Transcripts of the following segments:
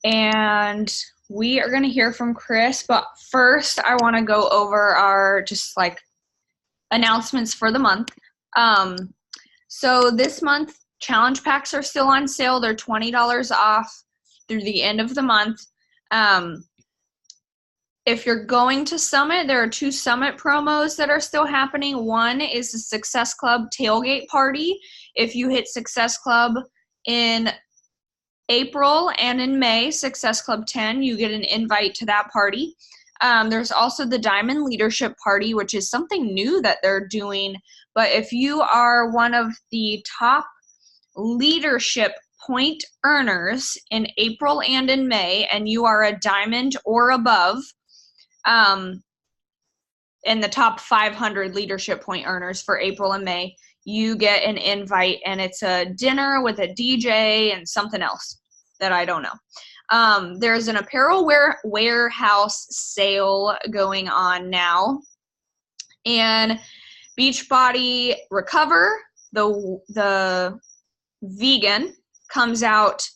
and we are going to hear from Chris. But first, I want to go over our just like announcements for the month. So this month, challenge packs are still on sale. They're $20 off through the end of the month. If you're going to Summit, there are 2 Summit promos that are still happening. One is the Success Club tailgate party. If you hit Success Club in April and in May, Success Club 10, you get an invite to that party. There's also the Diamond Leadership Party, which is something new that they're doing. But if you are one of the top leadership point earners in April and in May, and you are a diamond or above, in the top 500 leadership point earners for April and May, you get an invite, and it's a dinner with a DJ and something else that I don't know. There's an apparel warehouse sale going on now, and Beachbody Recover, the vegan, comes out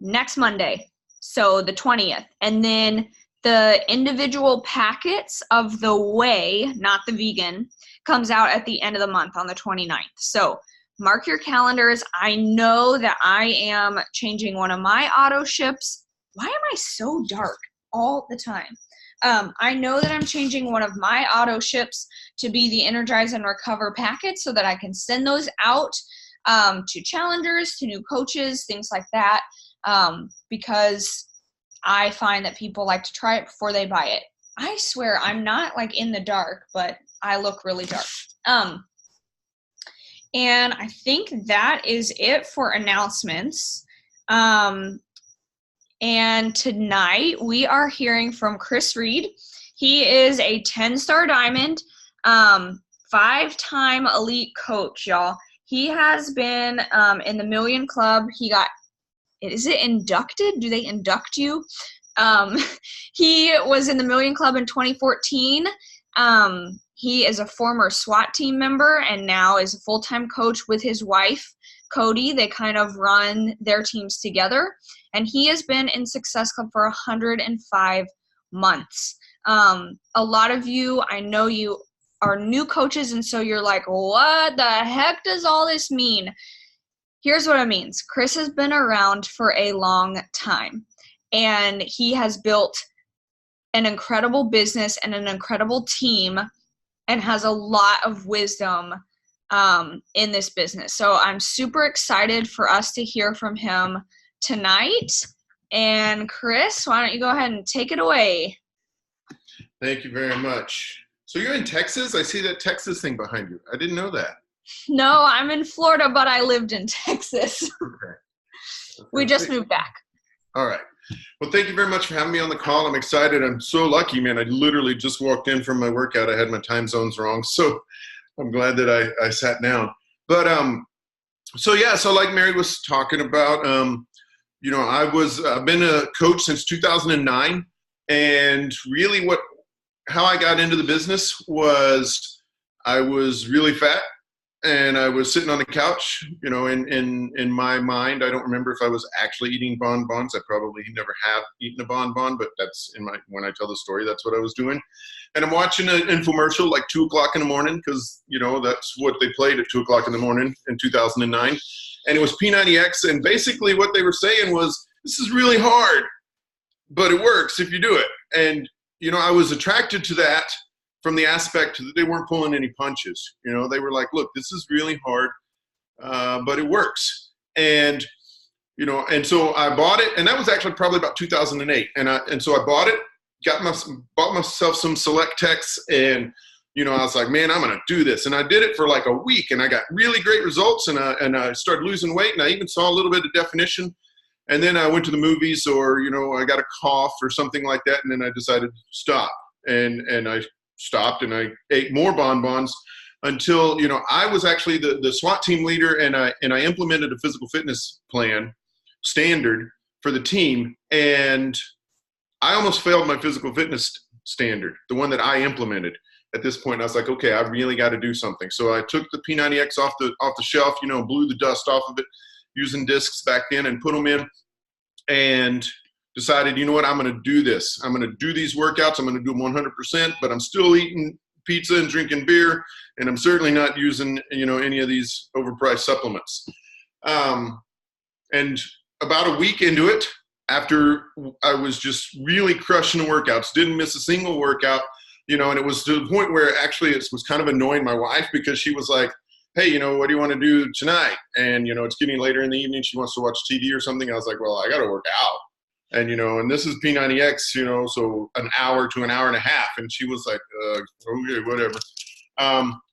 next Monday, so the 20th, and then the individual packets of the whey, not the vegan, comes out at the end of the month on the 29th. So mark your calendars. I know that I am changing one of my auto ships. Why am I so dark all the time? I know that I'm changing one of my auto ships to be the Energize and Recover packets so that I can send those out to challengers, to new coaches, things like that, because I find that people like to try it before they buy it. I swear I'm not like in the dark, but I look really dark. And I think that is it for announcements. And tonight we are hearing from Chris Reed. He is a 10-star diamond, 5-time elite coach, y'all. He has been in the Million Club. He got, is it inducted? Do they induct you? He was in the Million Club in 2014. He is a former SWAT team member and now is a full-time coach with his wife, Cody. They kind of run their teams together. And he has been in Success Club for 105 months. A lot of you, I know you are new coaches, and so you're like, what the heck does all this mean? Here's what it means. Chris has been around for a long time, and he has built an incredible business and an incredible team and has a lot of wisdom in this business. So I'm super excited for us to hear from him tonight. And Chris, why don't you go ahead and take it away? Thank you very much. So you're in Texas? I see that Texas thing behind you. I didn't know that. No, I'm in Florida, but I lived in Texas. Okay. We just moved back. All right. Well, thank you very much for having me on the call. I'm excited. I'm so lucky, man. I literally just walked in from my workout. I had my time zones wrong, so I'm glad that I sat down. But so like Mary was talking about, I've been a coach since 2009, and really how I got into the business was I was really fat. And I was sitting on the couch, in my mind. I don't remember if I was actually eating bonbons. I probably never have eaten a bonbon, but that's when I tell the story, that's what I was doing. And I'm watching an infomercial like 2 o'clock in the morning because, that's what they played at 2 o'clock in the morning in 2009. And it was P90X. And basically what they were saying was, this is really hard, but it works if you do it. And, I was attracted to that from the aspect that they weren't pulling any punches. They were like, look, this is really hard, but it works. And, and so I bought it, and that was actually probably about 2008. And so I bought it, bought myself some Select Techs, and, I was like, man, I'm going to do this. And I did it for like a week, and I got really great results, and I started losing weight, and I even saw a little bit of definition. And then I went to the movies, or, I got a cough or something like that, and then I decided to stop. And I stopped, and I ate more bonbons until, I was actually the SWAT team leader, and I implemented a physical fitness plan standard for the team. And I almost failed my physical fitness standard, the one that I implemented at this point. I was like, okay, I really got to do something. So I took the P90X off the shelf, blew the dust off of it using discs back then and put them in, and decided, you know what, I'm going to do this. I'm going to do these workouts. I'm going to do them 100%, but I'm still eating pizza and drinking beer, and I'm certainly not using, any of these overpriced supplements. And about a week into it, after I was just really crushing the workouts, didn't miss a single workout, and it was to the point where actually it was kind of annoying my wife, because she was like, hey, what do you want to do tonight? And, it's getting later in the evening. She wants to watch TV or something. I was like, well, I got to work out. And, and this is P90X, so an hour to an hour and a half. And she was like, okay, whatever.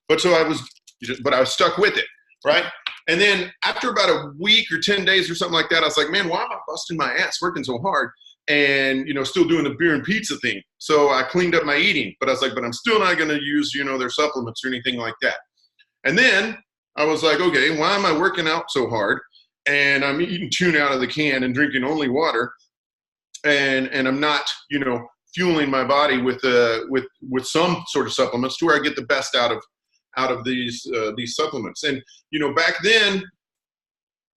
But I was stuck with it, right? And then after about a week or 10 days or something like that, I was like, man, why am I busting my ass working so hard and, still doing the beer and pizza thing? So I cleaned up my eating, but I was like, but I'm still not going to use, their supplements or anything like that. And then I was like, okay, why am I working out so hard and I'm eating tuna out of the can and drinking only water, and I'm not, fueling my body with some sort of supplements to where I get the best out of these supplements. And, back then,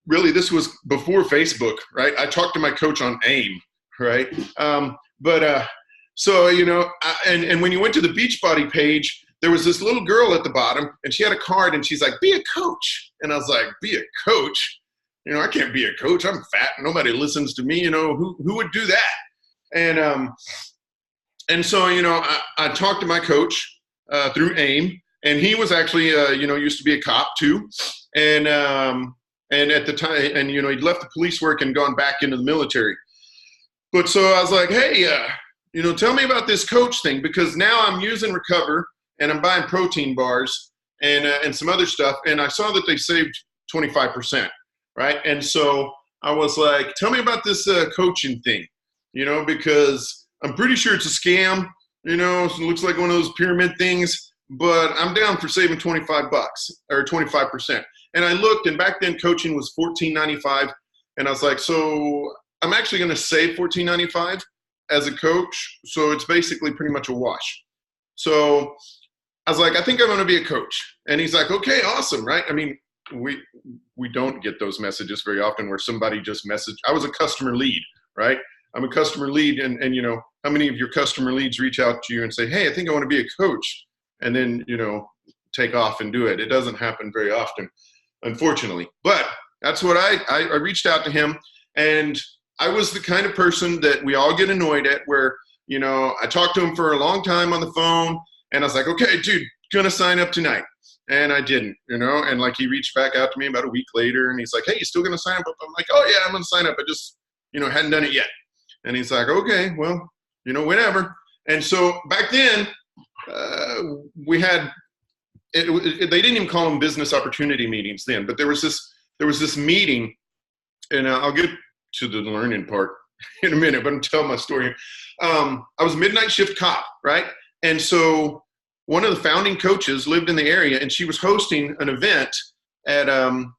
really, this was before Facebook, right? I talked to my coach on AIM, right? And when you went to the Beachbody page, there was this little girl at the bottom, and she had a card, and she's like, be a coach. And I was like, be a coach? I can't be a coach. I'm fat. Nobody listens to me. Who would do that? And so, I talked to my coach through AIM, and he was actually, used to be a cop too. And at the time, and, he'd left the police work and gone back into the military. But so I was like, hey, tell me about this coach thing, because now I'm using Recover and I'm buying protein bars and some other stuff. And I saw that they saved 25%, right? And so I was like, tell me about this coaching thing, because I'm pretty sure it's a scam, so it looks like one of those pyramid things, but I'm down for saving $25 or 25%. And I looked, and back then coaching was $14.95. And I was like, so I'm actually going to save $14.95 as a coach. So it's basically pretty much a wash. So I was like, I think I'm going to be a coach. And he's like, okay, awesome. Right. I mean, we don't get those messages very often where somebody just messaged. I was a customer lead, right? I'm a customer lead. And how many of your customer leads reach out to you and say, hey, I think I want to be a coach, and then, take off and do it? It doesn't happen very often, unfortunately. But that's what I reached out to him, and I was the kind of person that we all get annoyed at, where, I talked to him for a long time on the phone, and I was like, okay, dude, gonna sign up tonight. And I didn't, and like he reached back out to me about a week later, and he's like, hey, you still gonna sign up? I'm like, oh yeah, I'm gonna sign up. I just, hadn't done it yet. And he's like, okay, well, whenever. And so back then, we had, they didn't even call them business opportunity meetings then, but there was this meeting, and I'll get to the learning part in a minute, but I'm telling my story. I was a midnight shift cop, right? And so one of the founding coaches lived in the area, and she was hosting an event at a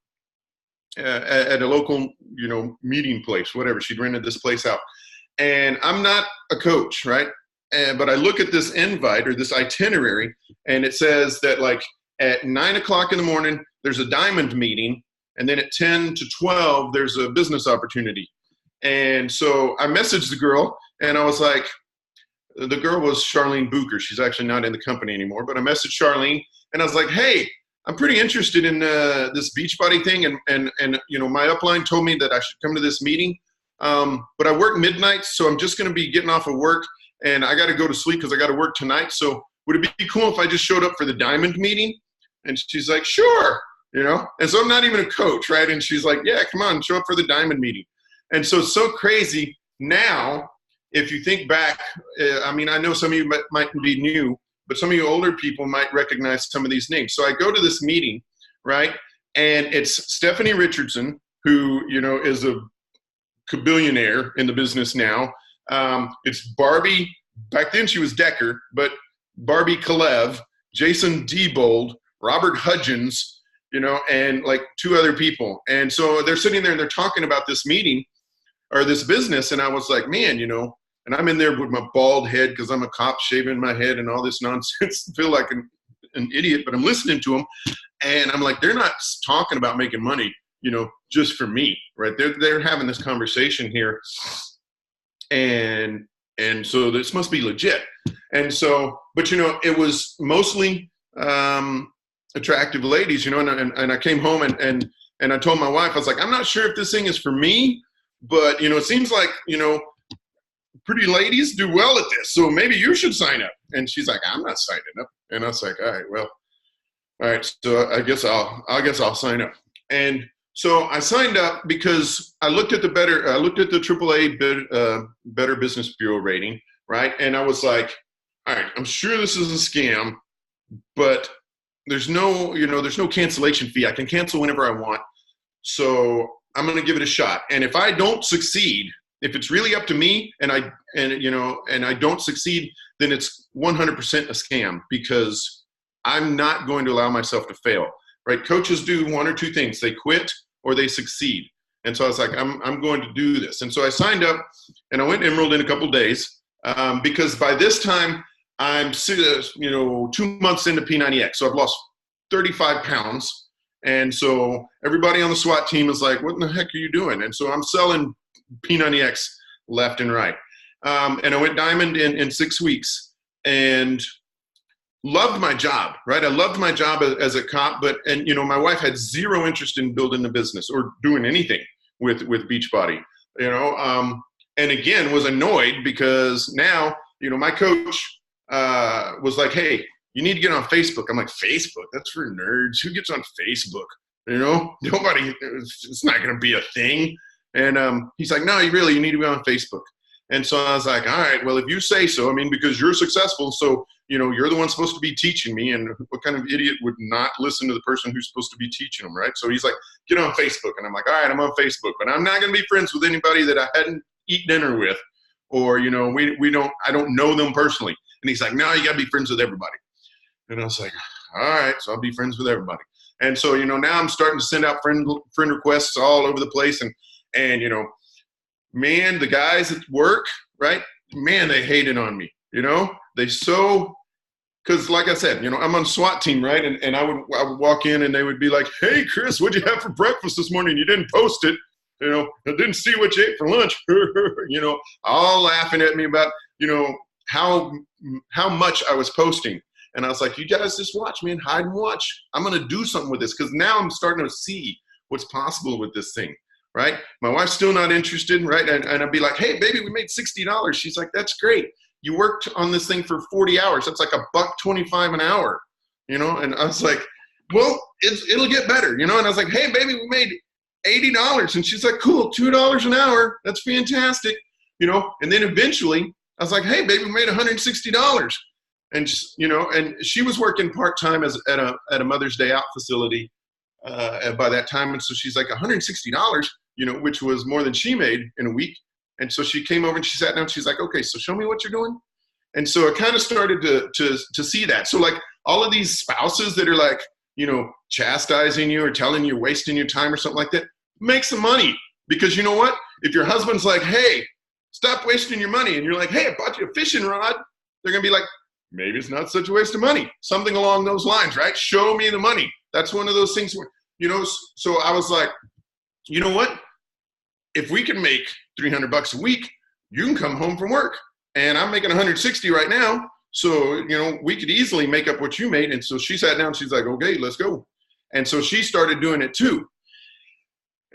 local, meeting place, whatever. She'd rented this place out. And I'm not a coach, right? But I look at this invite or this itinerary, and it says that like at 9 o'clock in the morning, there's a diamond meeting. And then at 10 to 12, there's a business opportunity. And so I messaged the girl, and I was like, the girl was Charlene Booker. She's actually not in the company anymore, but I messaged Charlene, and I was like, hey, I'm pretty interested in this Beachbody thing. And my upline told me that I should come to this meeting. But I work midnights, so I'm just going to be getting off of work, and I got to go to sleep because I got to work tonight. So would it be cool if I just showed up for the diamond meeting? And she's like, sure, and so I'm not even a coach, right? And she's like, yeah, come on, show up for the diamond meeting. And so it's so crazy now, if you think back, I know some of you might be new, but some of you older people might recognize some of these names. So I go to this meeting, right? And it's Stephanie Richardson, who, is a billionaire in the business now. It's Barbie, back then she was Decker, but Barbie Kalev, Jason Diebold, Robert Hudgens, and like two other people. And so they're sitting there and they're talking about this meeting or this business. And I was like, man, and I'm in there with my bald head because I'm a cop, shaving my head and all this nonsense. I feel like an idiot, but I'm listening to them. And I'm like, they're not talking about making money, just for me, right? They're having this conversation here. and so this must be legit. And so, but you know, it was mostly attractive ladies, you know, and I came home and I told my wife, I was like, I'm not sure if this thing is for me, but you know, it seems like, you know, pretty ladies do well at this, so maybe you should sign up. And she's like, I'm not signing up. And I was like, all right, so I guess I'll sign up. And so I signed up because I looked at the AAA Better Business Bureau rating, right? And I was like, all right, I'm sure this is a scam, but there's no cancellation fee. I can cancel whenever I want. So I'm going to give it a shot. And if I don't succeed, if it's really up to me and I don't succeed, then it's 100% a scam, because I'm not going to allow myself to fail, right? Coaches do one or two things. They quit or they succeed. And so I was like, I'm going to do this. And so I signed up and I went and enrolled in a couple of days because by this time I'm 2 months into P90X. So I've lost 35 pounds. And so everybody on the SWAT team is like, what in the heck are you doing? And so I'm selling P90X left and right. And I went diamond in 6 weeks and loved my job, right? I loved my job as a cop, and you know, my wife had zero interest in building a business or doing anything with Beachbody, you know, and again, was annoyed because now, you know, my coach was like, hey, you need to get on Facebook. I'm like, Facebook? That's for nerds. Who gets on Facebook? You know, nobody, it's not going to be a thing. And he's like, no, you need to be on Facebook. And so I was like, all right, well, if you say so, I mean, because you're successful, so, you know, you're the one supposed to be teaching me, and what kind of idiot would not listen to the person who's supposed to be teaching them, right? So he's like, get on Facebook. And I'm like, all right, I'm on Facebook, but I'm not going to be friends with anybody that I hadn't eaten dinner with, or, you know, I don't know them personally. And he's like, no, you got to be friends with everybody. And I was like, all right, so I'll be friends with everybody. And so, you know, now I'm starting to send out friend requests all over the place. And, you know, man, the guys at work, right? Man, they hated on me, you know, because like I said, you know, I'm on SWAT team, right? And I would walk in and they would be like, hey, Chris, what'd you have for breakfast this morning? You didn't post it. You know, I didn't see what you ate for lunch. You know, all laughing at me about, you know, how much I was posting. And I was like, you guys just watch, man, hide and watch. I'm going to do something with this, because now I'm starting to see what's possible with this thing, right? My wife's still not interested, right? And I'd be like, hey, baby, we made $60. She's like, that's great. You worked on this thing for 40 hours. That's like $1.25 an hour, you know? And I was like, well, it'll get better, you know? And I was like, hey, baby, we made $80. And she's like, cool, $2 an hour. That's fantastic, you know? And then eventually I was like, hey, baby, we made $160. And, you know, and she was working part-time at a Mother's Day Out facility by that time. And so she's like, $160, you know, which was more than she made in a week. And so she came over and she sat down. She's like, okay, so show me what you're doing. And so I kind of started to see that. So like all of these spouses that are like, you know, chastising you or telling you you're wasting your time or something like that, make some money. Because you know what? If your husband's like, hey, stop wasting your money, and you're like, hey, I bought you a fishing rod, they're going to be like, maybe it's not such a waste of money. Something along those lines, right? Show me the money. That's one of those things where, you know, so I was like, you know what? If we can make $300 a week, you can come home from work. And I'm making 160 right now. So, you know, we could easily make up what you made. And so she sat down, she's like, okay, let's go. And so she started doing it too.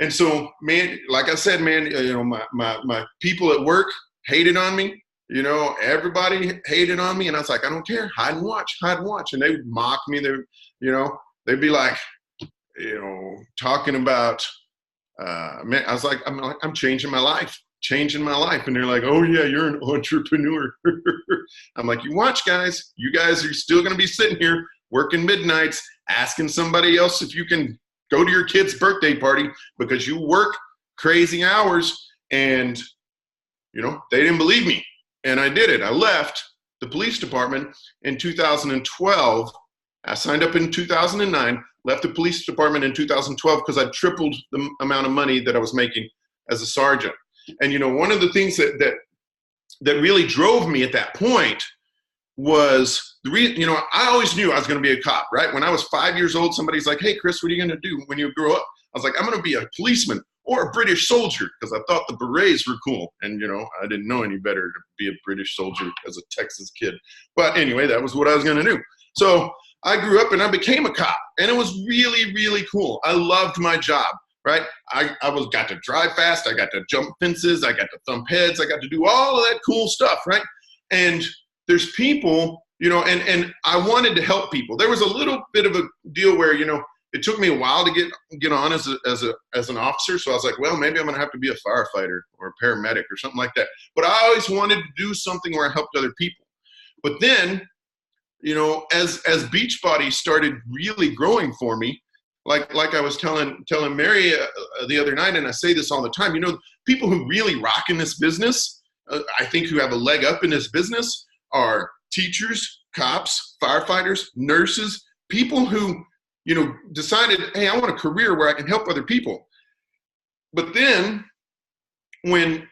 And so, man, like I said, man, you know, my people at work hated on me. You know, everybody hated on me, and I was like, I don't care. Hide and watch. And they would mock me. You know, they'd be like, you know, talking about, man, I was like, I'm changing my life. And they're like, oh yeah, you're an entrepreneur. I'm like, you watch, guys. You guys are still going to be sitting here working midnights, asking somebody else if you can go to your kid's birthday party because you work crazy hours. And, you know, they didn't believe me. And I did it. I left the police department in 2012. I signed up in 2009, left the police department in 2012 because I tripled the amount of money that I was making as a sergeant. And, you know, one of the things that really drove me at that point was you know, I always knew I was going to be a cop, right? When I was 5 years old, somebody's like, hey, Chris, what are you going to do when you grow up? I was like, I'm going to be a policeman or a British soldier, because I thought the berets were cool. And, I didn't know any better to be a British soldier as a Texas kid. But anyway, that was what I was going to do. So I grew up and I became a cop, and it was really, really cool. I loved my job, right? I got to drive fast. I got to jump fences. I got to thump heads. I got to do all of that cool stuff, right? And there's people, and I wanted to help people. There was a little bit of a deal where, it took me a while to get on as an officer. So I was like, well, maybe I'm going to have to be a firefighter or a paramedic or something like that. But I always wanted to do something where I helped other people. But then, as Beachbody started really growing for me, like I was telling Mary the other night, and I say this all the time, people who really rock in this business, I think who have a leg up in this business are teachers, cops, firefighters, nurses, people who, decided, hey, I want a career where I can help other people. But then when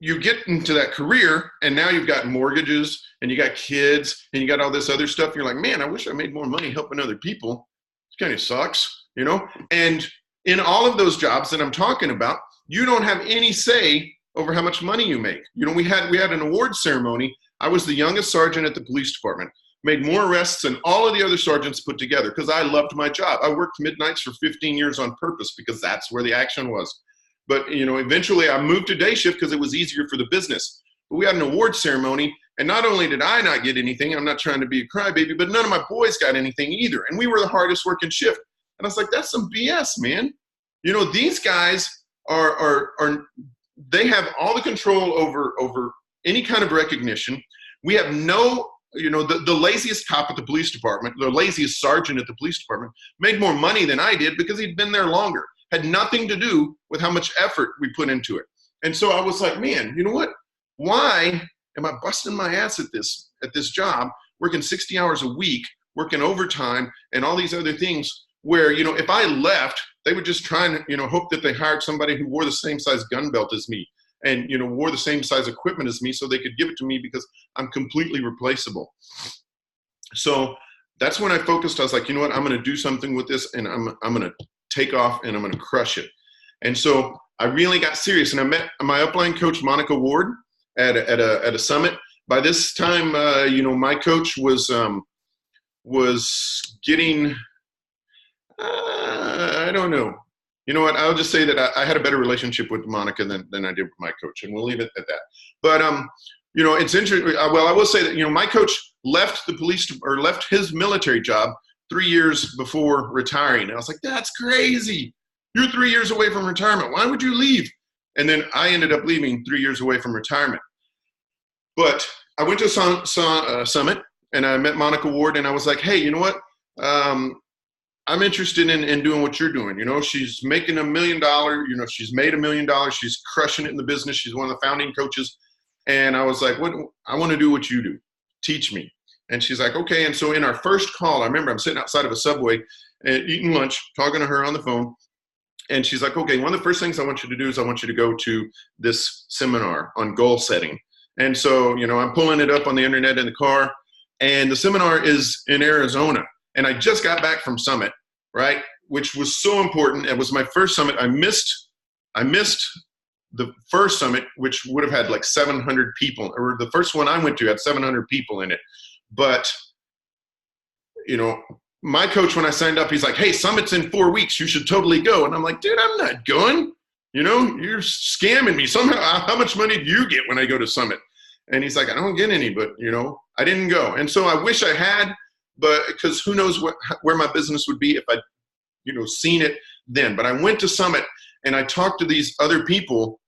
you get into that career and now you've got mortgages and you got kids and you got all this other stuff, you're like, man, I wish I made more money helping other people. It kind of sucks, And in all of those jobs that I'm talking about, you don't have any say over how much money you make. We had an award ceremony. I was the youngest sergeant at the police department, made more arrests than all of the other sergeants put together because I loved my job. I worked midnights for 15 years on purpose because that's where the action was. But, eventually I moved to day shift because it was easier for the business. But we had an award ceremony, and not only did I not get anything, I'm not trying to be a crybaby, but none of my boys got anything either. And we were the hardest working shift. And I was like, that's some BS, man. These guys they have all the control over any kind of recognition. We have no, the laziest cop at the police department, the laziest sergeant at the police department made more money than I did because he'd been there longer. Had nothing to do with how much effort we put into it. And so I was like, man, you know what? Why am I busting my ass at this job, working 60 hours a week, working overtime and all these other things where, if I left, they would just try and, hope that they hired somebody who wore the same size gun belt as me and, wore the same size equipment as me so they could give it to me because I'm completely replaceable. So that's when I focused. I was like, you know what? I'm going to do something with this, and I'm going to take off and I'm going to crush it. And so I really got serious, and I met my upline coach, Monica Ward, at a summit. By this time, my coach was getting, I don't know. You know what? I'll just say that I had a better relationship with Monica than I did with my coach, and we'll leave it at that. But it's interesting. Well, I will say that my coach left the police or left his military job 3 years before retiring, and I was like, that's crazy. You're 3 years away from retirement. Why would you leave? And then I ended up leaving 3 years away from retirement. But I went to Summit, and I met Monica Ward, and I was like, hey, you know what? I'm interested in doing what you're doing. She's making $1 million. She's made $1 million. She's crushing it in the business. She's one of the founding coaches. And I was like, I want to do what you do. Teach me. And she's like, okay. And so in our first call, I remember I'm sitting outside of a Subway and eating lunch, talking to her on the phone. And she's like, okay, one of the first things I want you to do is I want you to go to this seminar on goal setting. And so, I'm pulling it up on the internet in the car, and the seminar is in Arizona. And I just got back from Summit, right? Which was so important. It was my first Summit. I missed the first Summit, which would have had like 700 people, or the first one I went to had 700 people in it. But, my coach, when I signed up, he's like, hey, Summit's in 4 weeks. You should totally go. And I'm like, dude, I'm not going. You're scamming me. Somehow, how much money do you get when I go to Summit? And he's like, I don't get any, but, I didn't go. And so I wish I had, but because who knows where my business would be if I'd, seen it then. But I went to Summit and I talked to these other people,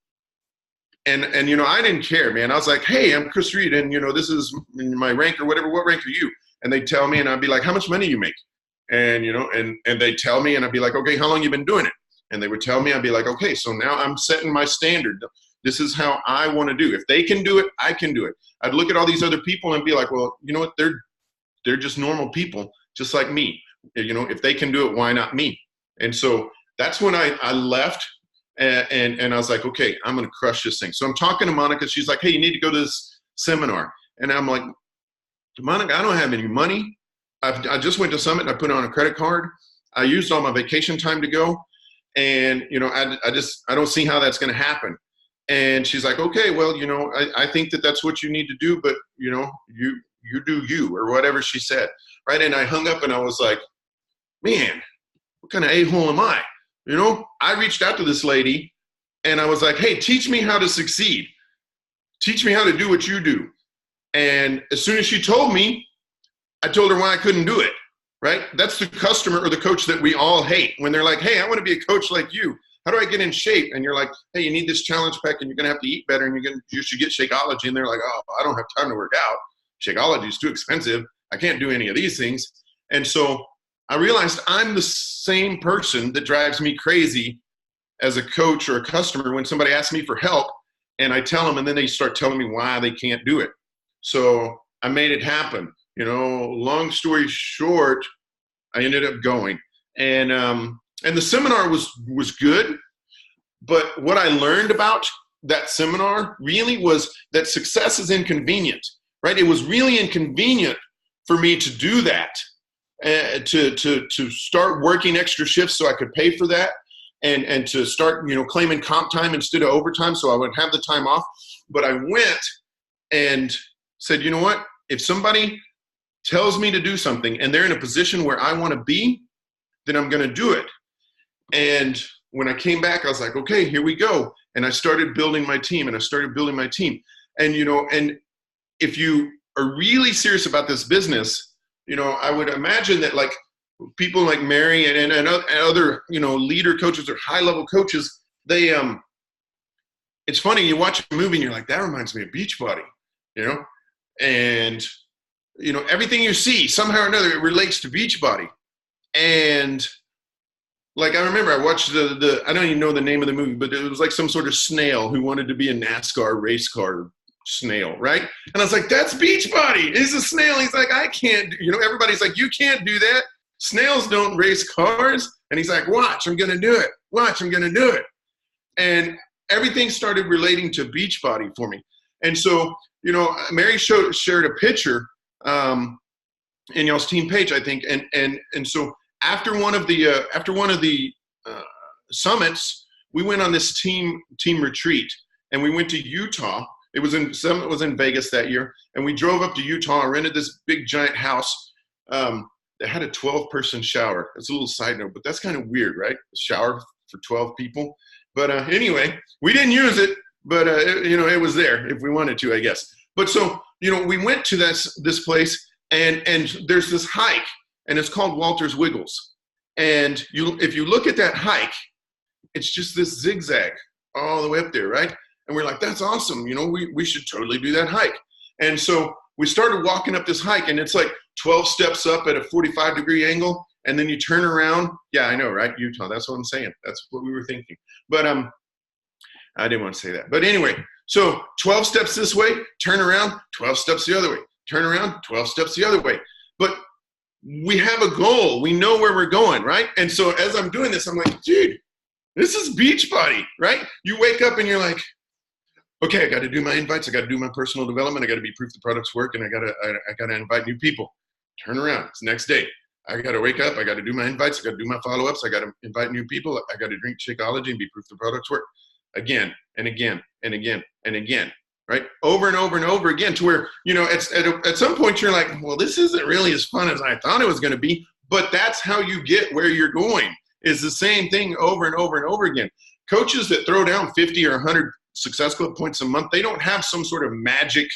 and I didn't care, man. I was like, hey, I'm Chris Reed, and, this is my rank or whatever. What rank are you? And they'd tell me, and I'd be like, how much money you make? And, and they'd tell me, and I'd be like, okay, how long you been doing it? And they would tell me, I'd be like, okay, so now I'm setting my standard. This is how I want to do. If they can do it, I can do it. I'd look at all these other people and be like, well, you know what? They're just normal people, just like me. If they can do it, why not me? And so that's when I left, and I was like, okay, I'm going to crush this thing. So I'm talking to Monica. She's like, hey, you need to go to this seminar. And I'm like, Monica, I don't have any money. I just went to Summit and I put on a credit card. I used all my vacation time to go. And, you know, I don't see how that's going to happen. And she's like, okay, well, you know, I think that that's what you need to do, but, you know, you do you, or whatever she said. Right. And I hung up and I was like, man, what kind of a-hole am I? You know, I reached out to this lady and I was like, hey, teach me how to succeed. Teach me how to do what you do. And as soon as she told me, I told her why I couldn't do it. Right. That's the customer or the coach that we all hate when they're like, hey, I want to be a coach like you. How do I get in shape? And you're like, hey, you need this challenge pack and you're going to have to eat better and you should get Shakeology. And they're like, oh, I don't have time to work out. Shakeology is too expensive. I can't do any of these things. And so I realized I'm the same person that drives me crazy as a coach or a customer when somebody asks me for help and I tell them and then they start telling me why they can't do it. So I made it happen. You know, long story short, I ended up going. And the seminar was good, but what I learned about that seminar really was that success is inconvenient, right? It was really inconvenient for me to do that, to start working extra shifts so I could pay for that, and to start, you know, claiming comp time instead of overtime so I would have the time off. But I went and said, you know what? If somebody tells me to do something and they're in a position where I want to be, then I'm going to do it. And when I came back, I was like, okay, here we go. And I started building my team And, you know, and if you are really serious about this business, you know, I would imagine that like people like Mary and other, you know, leader coaches or high level coaches, they, it's funny, you watch a movie and you're like, that reminds me of Beachbody, you know, and, you know, everything you see somehow or another, it relates to Beachbody. And like, I remember I watched I don't even know the name of the movie, but it was like some sort of snail who wanted to be a NASCAR race car snail, right? And I was like, that's Beachbody. He's a snail. He's like, I can't, you know, everybody's like, you can't do that. Snails don't race cars. And he's like, watch, I'm going to do it. Watch, I'm going to do it. And everything started relating to Beachbody for me. And so, you know, Mary shared a picture in y'all's team page, I think. And so after one of the summits, we went on this team retreat, and we went to Utah. Summit was in Vegas that year, and we drove up to Utah and rented this big giant house that had a 12-person shower. That's a little side note, but that's kind of weird, right? A shower for 12 people. But anyway, we didn't use it, but you know, it was there if we wanted to, I guess. But so, you know, we went to this place, and there's this hike, and it's called Walter's Wiggles. And if you look at that hike, it's just this zigzag all the way up there, right? And we're like, that's awesome. You know, we should totally do that hike. And so we started walking up this hike, and it's like 12 steps up at a 45-degree angle, and then you turn around. Yeah, I know, right? Utah, that's what I'm saying. That's what we were thinking. But I didn't want to say that. But anyway, so 12 steps this way, turn around, 12 steps the other way, turn around, 12 steps the other way. But we have a goal. We know where we're going, right? And so as I'm doing this, I'm like, dude, this is Beachbody, right? You wake up and you're like, okay, I got to do my invites. I got to do my personal development. I got to be proof the products work, and I got to invite new people. Turn around. It's the next day. I got to wake up. I got to do my invites. I got to do my follow-ups. I got to invite new people. I got to drink Shakeology and be proof the products work. Again and again and again and again, right? Over and over and over again, to where, you know, at some point you're like, well, this isn't really as fun as I thought it was going to be. But that's how you get where you're going, is the same thing over and over and over again. Coaches that throw down 50 or 100 Success Club points a month, they don't have some sort of magic,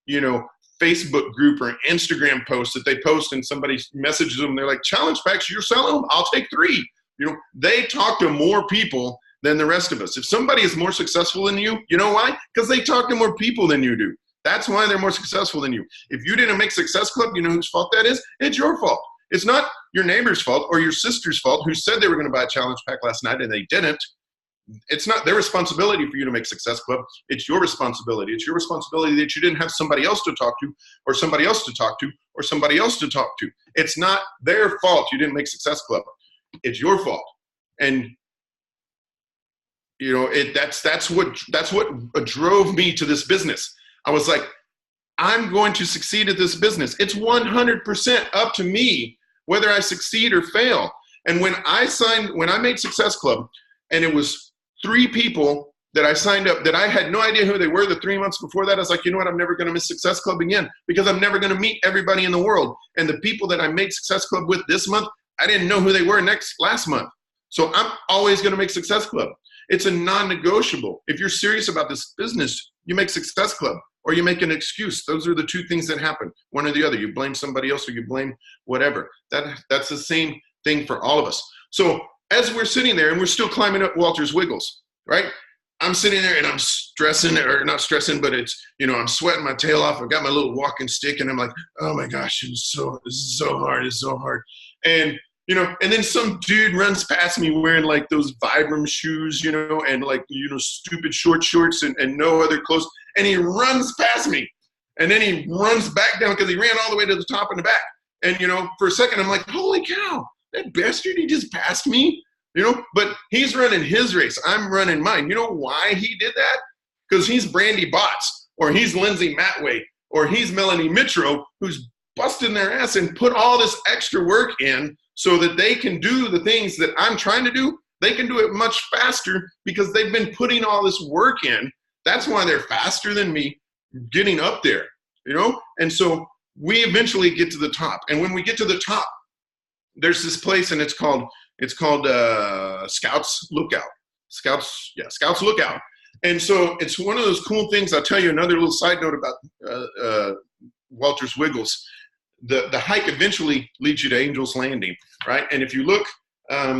you know, Facebook group or Instagram post that they post and somebody messages them. They're like, challenge packs, you're selling them? I'll take 3. You know, they talk to more people than the rest of us. If somebody is more successful than you, you know why? Because they talk to more people than you do. That's why they're more successful than you. If you didn't make Success Club, you know whose fault that is? It's your fault. It's not your neighbor's fault or your sister's fault who said they were going to buy a challenge pack last night and they didn't. It's not their responsibility for you to make Success Club. It's your responsibility. It's your responsibility that you didn't have somebody else to talk to, or somebody else to talk to, or somebody else to talk to. It's not their fault you didn't make Success Club. It's your fault. And you know, that's what drove me to this business. I was like, I'm going to succeed at this business. It's 100% up to me whether I succeed or fail. And when I made Success Club, And it was 3 people that I signed up that I had no idea who they were the 3 months before that. I was like, you know what? I'm never going to miss Success Club again because I'm never going to meet everybody in the world. And the people that I made Success Club with this month, I didn't know who they were last month. So I'm always going to make Success Club. It's a non-negotiable. If you're serious about this business, you make Success Club or you make an excuse. Those are the 2 things that happen, one or the other. You blame somebody else or you blame whatever. That's the same thing for all of us. So as we're sitting there and we're still climbing up Walters Wiggles, right? I'm sitting there and I'm stressing, or not stressing, but it's, I'm sweating my tail off. I've got my little walking stick and I'm like, oh my gosh, this is so hard. It's so hard. And, and then some dude runs past me wearing like those Vibram shoes, and like, stupid short shorts and no other clothes. And he runs past me and then he runs back down because he ran all the way to the top and the back. And, for a second, I'm like, holy cow, that bastard, he just passed me. But he's running his race. I'm running mine. You know why he did that? Because he's Brandy Botts, or he's Lindsay Matway, or he's Melanie Mitro, who's busting their ass and put all this extra work in so that they can do the things that I'm trying to do. They can do it much faster because they've been putting all this work in. That's why they're faster than me getting up there, And so we eventually get to the top. And when we get to the top, there's this place and it's called Scouts Lookout. Scouts Lookout. And so it's one of those cool things. I'll tell you another little side note about Walters Wiggles. The hike eventually leads you to Angel's Landing, right? And if you look,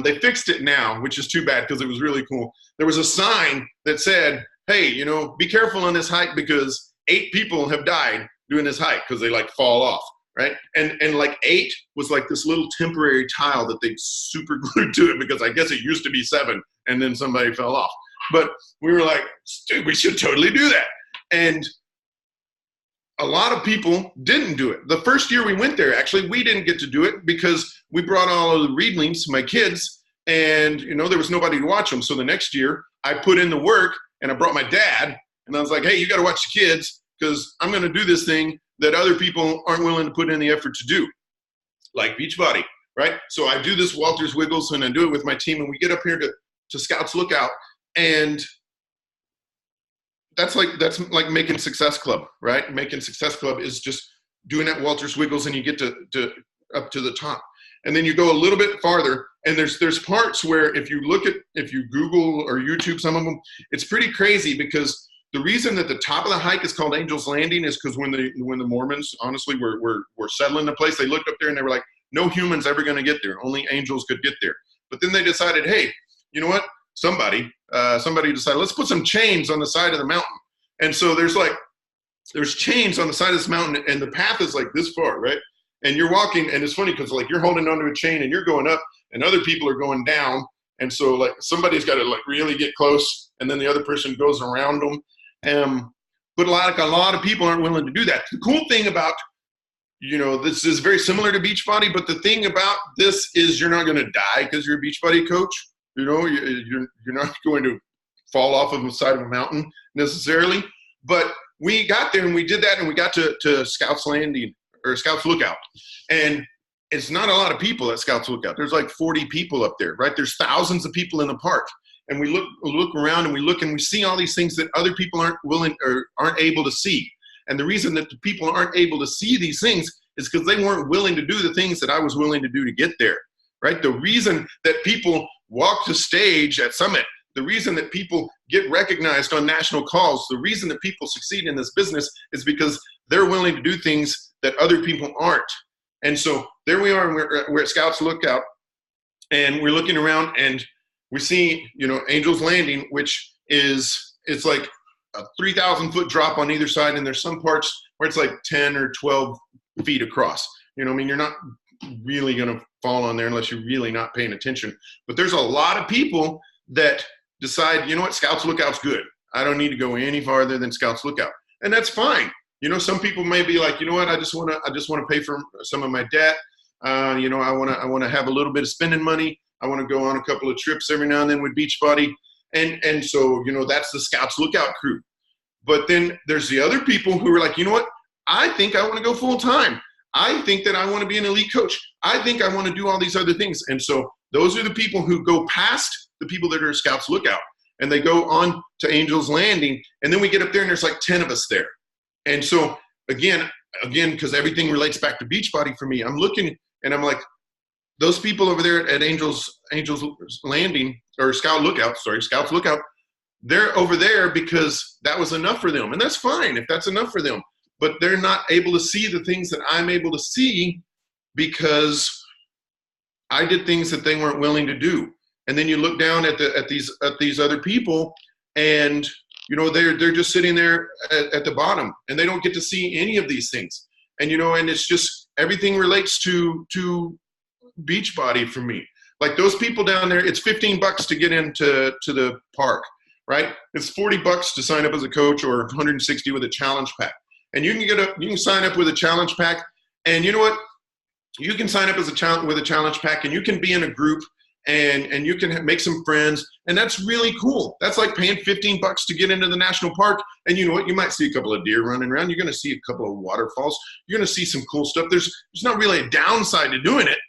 they fixed it now, which is too bad because it was really cool. There was a sign that said, hey, be careful on this hike because 8 people have died doing this hike because they like fall off. Right. And like 8 was like this little temporary tile that they super glued to it because I guess it used to be 7 and then somebody fell off. But we were like, dude, we should totally do that. And a lot of people didn't do it. The first year we went there, actually, we didn't get to do it because we brought all of the readlings, my kids, and, there was nobody to watch them. So the next year I put in the work and I brought my dad and I was like, hey, you got to watch the kids because I'm going to do this thing that other people aren't willing to put in the effort to do, like Beachbody, right? So I do this Walters Wiggles and I do it with my team and we get up here to Scouts Lookout and that's like making Success Club, right? Making Success Club is just doing that Walters Wiggles and you get to up to the top. And then you go a little bit farther and there's parts where if you Google or YouTube some of them, it's pretty crazy because the reason that the top of the hike is called Angel's Landing is because when the Mormons, honestly, were settling the place, they looked up there and they were like, no human's ever going to get there. Only angels could get there. But then they decided, hey, you know what? Somebody decided, let's put some chains on the side of the mountain. And so there's chains on the side of this mountain and the path is like this far, right? And you're walking and it's funny because like you're holding onto a chain and you're going up and other people are going down. And so like somebody's got to like really get close and then the other person goes around them. But a lot of people aren't willing to do that. The cool thing about, this is very similar to Beachbody, but the thing about this is you're not going to die because you're a Beachbody coach. You're not going to fall off of the side of a mountain necessarily. But we got there and we did that and we got to Scouts Landing or Scouts Lookout. And it's not a lot of people at Scouts Lookout. There's like 40 people up there, right? There's thousands of people in the park. And we look around and we see all these things that other people aren't willing or aren't able to see. And the reason that the people aren't able to see these things is because they weren't willing to do the things that I was willing to do to get there, right? The reason that people walk the stage at Summit, the reason that people get recognized on national calls, the reason that people succeed in this business is because they're willing to do things that other people aren't. And so there we are, and we're at Scouts Lookout, and we're looking around and we see, Angel's Landing, which it's like a 3,000-foot drop on either side, and there's some parts where it's like 10 or 12 feet across. You're not really going to fall on there unless you're really not paying attention. But there's a lot of people that decide, Scouts Lookout's good. I don't need to go any farther than Scouts Lookout, and that's fine. Some people may be like, I just want to pay for some of my debt. I want to have a little bit of spending money. I want to go on a couple of trips every now and then with Beachbody. And so, that's the Scouts Lookout crew. But then there's the other people who are like, I think I want to go full time. I think that I want to be an elite coach. I think I want to do all these other things. And so those are the people who go past the people that are Scouts Lookout. And they go on to Angels Landing, and then we get up there and there's like 10 of us there. And so again, because everything relates back to Beachbody for me, I'm looking and I'm like, those people over there at Angels Landing, or Scouts Lookout, they're over there because that was enough for them. And that's fine if that's enough for them. But they're not able to see the things that I'm able to see because I did things that they weren't willing to do. And then you look down at these other people, and they're just sitting there at the bottom, and they don't get to see any of these things. And and it's just everything relates to Beachbody for me. Like those people down there, it's $15 to get into the park, right? It's $40 to sign up as a coach, or $160 with a challenge pack. And you can sign up with a challenge pack, and you know what? You can sign up with a challenge pack, and you can be in a group, and you can make some friends, and that's really cool. That's like paying $15 to get into the national park, and you know what? You might see a couple of deer running around. You're going to see a couple of waterfalls. You're going to see some cool stuff. There's not really a downside to doing it,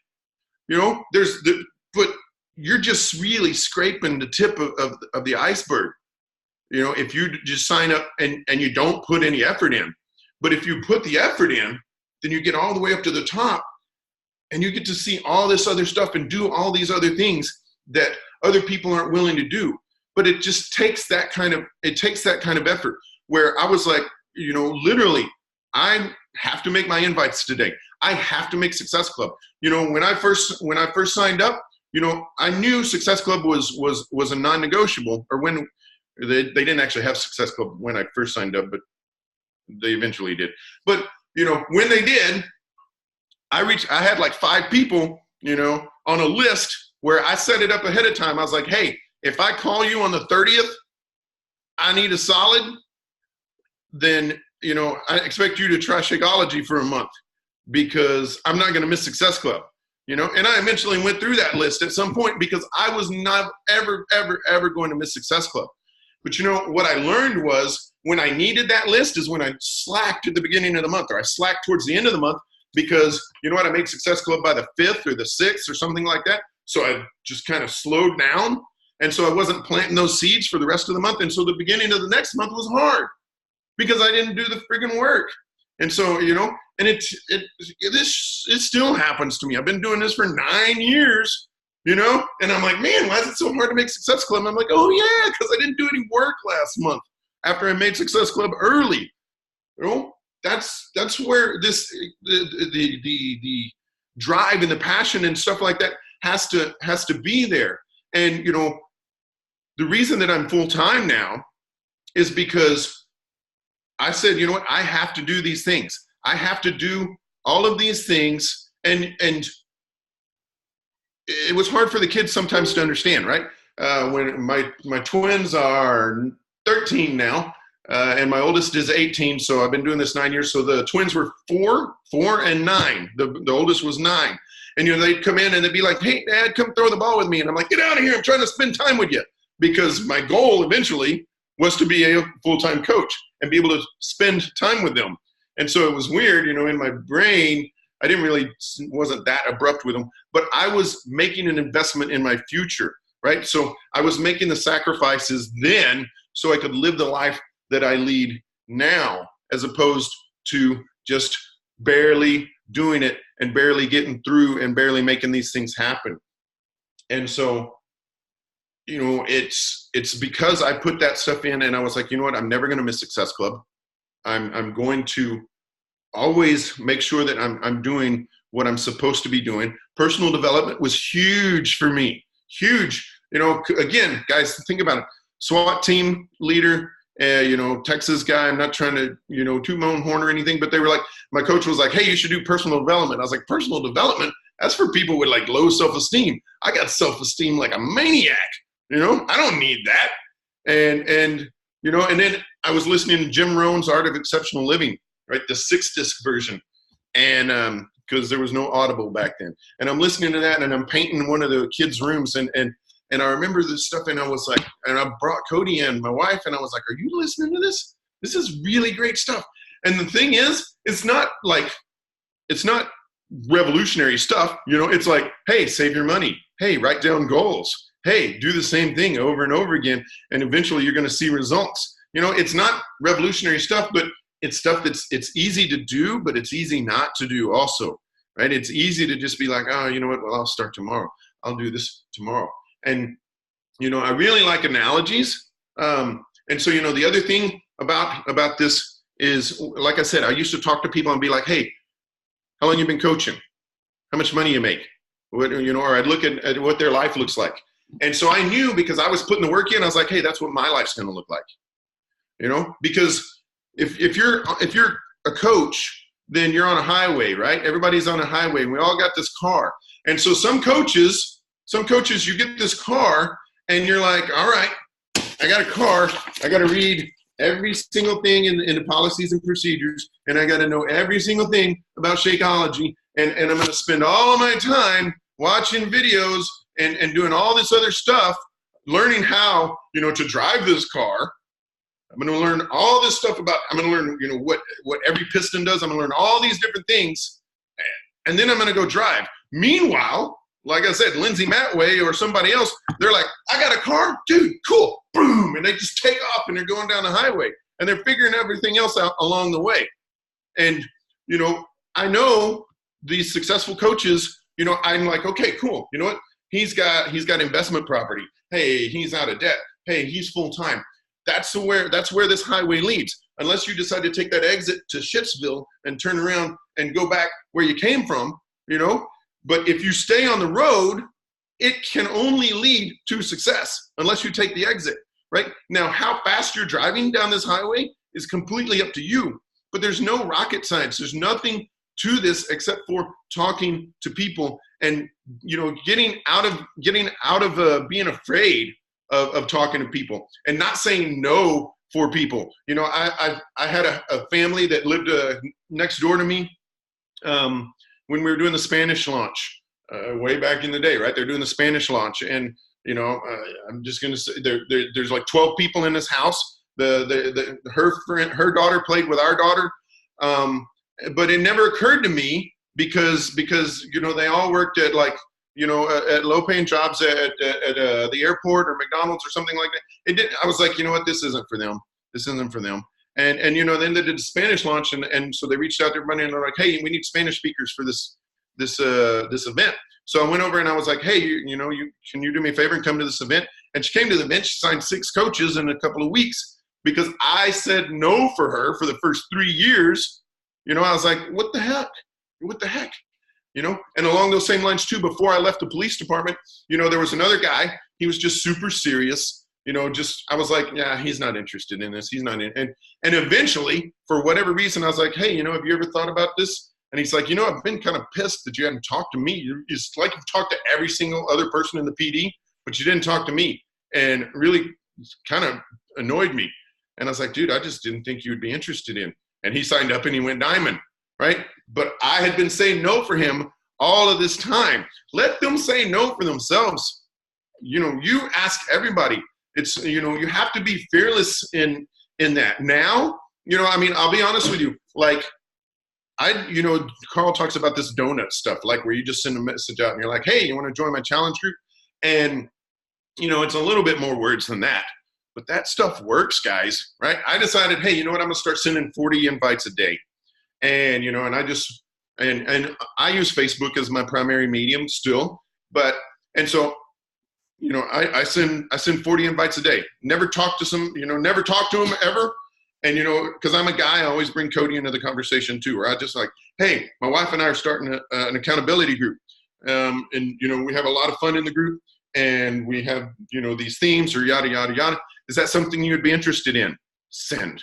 but you're just really scraping the tip of the iceberg. If you just sign up and you don't put any effort in. But if you put the effort in, then you get all the way up to the top, and you get to see all this other stuff and do all these other things that other people aren't willing to do. But it just takes that kind of effort, where I was like, literally, I have to make my invites today. I have to make Success Club. When I first signed up, I knew Success Club was a non-negotiable, or when they didn't actually have Success Club when I first signed up, but they eventually did. But when they did, I had like 5 people, on a list where I set it up ahead of time. I was like, hey, if I call you on the 30th, I need a solid, then, I expect you to try Shakeology for a month, because I'm not going to miss Success Club, and I eventually went through that list at some point, because I was not ever, ever, ever going to miss Success Club. But what I learned was, when I needed that list is when I slacked at the beginning of the month, or I slacked towards the end of the month, because I made Success Club by the 5th or the 6th or something like that. So I just kind of slowed down. And so I wasn't planting those seeds for the rest of the month. And so the beginning of the next month was hard, because I didn't do the friggin' work. And so, and it still happens to me. I've been doing this for 9 years, and I'm like, man, why is it so hard to make Success Club? And I'm like, oh yeah, because I didn't do any work last month after I made Success Club early. That's where the drive and the passion and stuff like that has to be there. And the reason that I'm full-time now is because I said, I have to do these things. I have to do all of these things, and it was hard for the kids sometimes to understand, right? When my twins are 13 now. And my oldest is 18, so I've been doing this 9 years. So the twins were 4, and 9. The oldest was 9. And they'd come in and they'd be like, hey, Dad, come throw the ball with me. And I'm like, get out of here. I'm trying to spend time with you. Because my goal eventually was to be a full-time coach and be able to spend time with them. And so it was weird, in my brain, wasn't that abrupt with them. But I was making an investment in my future, right? So I was making the sacrifices then so I could live the life that I lead now, as opposed to just barely doing it and barely getting through and barely making these things happen. And so, it's because I put that stuff in, and I was like, I'm never going to miss Success Club. I'm going to always make sure that I'm doing what I'm supposed to be doing. Personal development was huge for me. Huge. Again, guys, think about it. SWAT team leader, Texas guy. I'm not trying to, toot my own horn or anything, but they were like, my coach was like, hey, you should do personal development. I was like, personal development? That's for people with like low self-esteem. I got self-esteem like a maniac. I don't need that. And then I was listening to Jim Rohn's Art of Exceptional Living, right? The 6-disc version. And, because there was no Audible back then. And I'm listening to that, and I'm painting one of the kids' rooms, and I remember this stuff, and I was like, and I brought Cody in, my wife, and I was like, are you listening to this? This is really great stuff. And the thing is, it's not revolutionary stuff. It's like, hey, save your money. Hey, write down goals. hey, do the same thing over and over again, and eventually you're going to see results. It's not revolutionary stuff, but it's stuff it's easy to do, but it's easy not to do also, right? It's easy to just be like, oh, you know what? Well, I'll start tomorrow. I'll do this tomorrow. And, I really like analogies. And so, the other thing about this is, like I said, I used to talk to people and be like, hey, how long you been coaching? How much money you make? What, or I'd look at what their life looks like. And so I knew, because I was putting the work in, I was like, hey, that's what my life's going to look like. Because if you're a coach, then you're on a highway, right? Everybody's on a highway. We all got this car. And so some coaches, you get this car and you're like, all right, I got a car. I got to read every single thing in the policies and procedures, and I got to know every single thing about Shakeology, and I'm going to spend all of my time watching videos and doing all this other stuff, learning how, to drive this car. I'm going to learn all this stuff I'm going to learn, what every piston does. I'm going to learn all these different things, and then I'm going to go drive. Meanwhile, like I said, Lindsay Matway or somebody else, they're like, I got a car, dude, cool, boom, and they just take off and they're going down the highway and they're figuring everything else out along the way. And, I know these successful coaches, I'm like, okay, cool. You know what? He's got investment property. Hey, he's out of debt. Hey, he's full time. That's where this highway leads. Unless you decide to take that exit to Shitsville and turn around and go back where you came from, But if you stay on the road, it can only lead to success unless you take the exit, right? Now, how fast you're driving down this highway is completely up to you, but there's no rocket science. There's nothing to this except for talking to people and, getting out of being afraid of talking to people and not saying no for people. I had a family that lived next door to me, when we were doing the Spanish launch, way back in the day, right? They're doing the Spanish launch, and I'm just gonna say there's like 12 people in this house. Her daughter played with our daughter, but it never occurred to me because they all worked at at low-paying jobs at the airport or McDonald's or something like that. I was like, this isn't for them. This isn't for them. And then they did the Spanish launch, and so they reached out to everybody and they're like, hey, we need Spanish speakers for this event. So I went over and I was like, hey, can you do me a favor and come to this event? And she came to the event. She signed 6 coaches in a couple of weeks because I said no for her for the first 3 years. I was like, what the heck? And along those same lines too, before I left the police department, there was another guy. He was just super serious. I was like, yeah, he's not interested in this. He's not in. And eventually, for whatever reason, I was like, hey, have you ever thought about this? And he's like, I've been kind of pissed that you hadn't talked to me. It's like you've talked to every single other person in the PD, but you didn't talk to me. And really kind of annoyed me. And I was like, dude, I just didn't think you would be interested in. And he signed up and he went diamond, right? But I had been saying no for him all of this time. Let them say no for themselves. You ask everybody. It's, you have to be fearless in that. Now, I'll be honest with you. Like, Carl talks about this donut stuff, like where you just send a message out and you're like, hey, you want to join my challenge group? And, it's a little bit more words than that. But that stuff works, guys, right? I decided, hey, I'm going to start sending 40 invites a day. And, and I just, and I use Facebook as my primary medium still. And so, I send 40 invites a day. Never talk to them ever. And, because I'm a guy, I always bring Cody into the conversation too, where I just like, hey, my wife and I are starting an accountability group. And, we have a lot of fun in the group and we have, these themes or yada, yada, yada. Is that something you would be interested in? Send.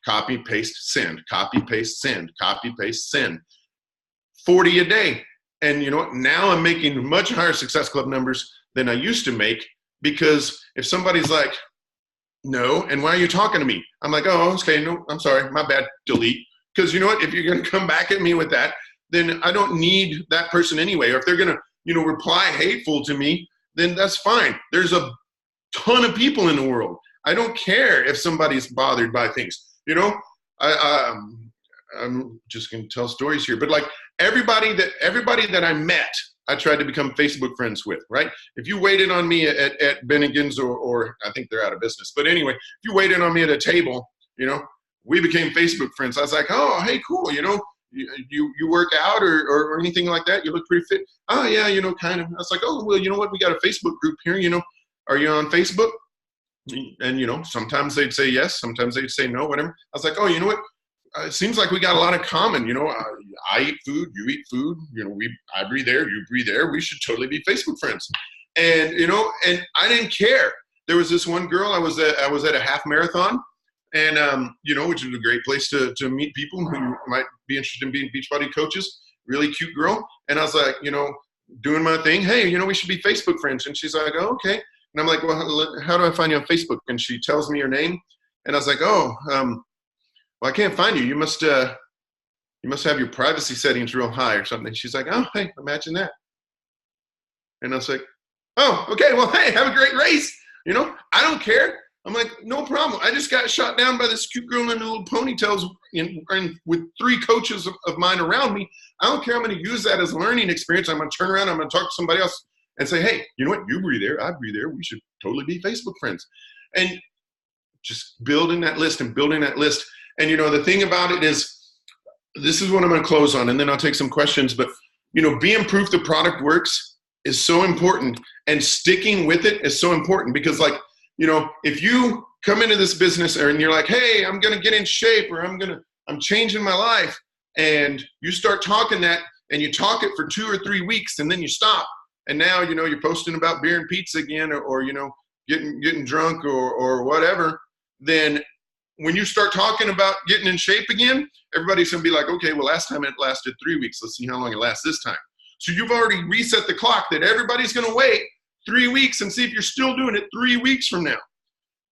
Copy, paste, send. Copy, paste, send. Copy, paste, send. 40 a day. And now I'm making much higher Success Club numbers than I used to make, because if somebody's like, no, and why are you talking to me? I'm like, oh, okay, no, I'm sorry, my bad, delete. Because you know what, if you're going to come back at me with that, then I don't need that person anyway. Or if they're going to, reply hateful to me, then that's fine. There's a ton of people in the world. I don't care if somebody's bothered by things. I'm just going to tell stories here, but like everybody that I met I tried to become Facebook friends with, right? If you waited on me at Bennigan's or I think they're out of business, but anyway, if you waited on me at a table, you know, we became Facebook friends. I was like, oh, hey, cool, you know, you work out or anything like that? You look pretty fit. Oh, yeah, you know, kind of. I was like, oh, well, you know what? We got a Facebook group here, you know. Are you on Facebook? And, you know, sometimes they'd say yes. Sometimes they'd say no, whatever. I was like, oh, you know what? It seems like we got a lot of common, you know. I eat food, you eat food, you know, I breathe air, you breathe air. We should totally be Facebook friends. And, you know, and I didn't care. There was this one girl, I was at a half marathon, and, you know, which is a great place to meet people who might be interested in being Beachbody coaches. Really cute girl. And I was like, you know, doing my thing. Hey, you know, we should be Facebook friends. And she's like, oh, okay. And I'm like, well, how do I find you on Facebook? And she tells me her name. And I was like, oh, well, I can't find you. You must have your privacy settings real high or something. She's like, oh, hey, imagine that. And I was like, oh, okay, well, hey, have a great race. You know, I don't care. I'm like, no problem. I just got shot down by this cute girl in the little ponytails and with 3 coaches of mine around me. I don't care. I'm going to use that as a learning experience. I'm going to turn around. I'm going to talk to somebody else and say, hey, you know what? You breathe air. I breathe air. We should totally be Facebook friends. And just building that list and building that list. And, you know, the thing about it is, this is what I'm going to close on, and then I'll take some questions. But, you know, being proof the product works is so important, and sticking with it is so important because, like, you know, if you come into this business and you're like, hey, I'm going to get in shape or I'm changing my life, and you start talking that and you talk it for 2 or 3 weeks and then you stop. And now, you know, you're posting about beer and pizza again or you know, getting drunk or whatever, then when you start talking about getting in shape again, everybody's going to be like, okay, well, last time it lasted 3 weeks. Let's see how long it lasts this time. So you've already reset the clock that everybody's going to wait 3 weeks and see if you're still doing it 3 weeks from now.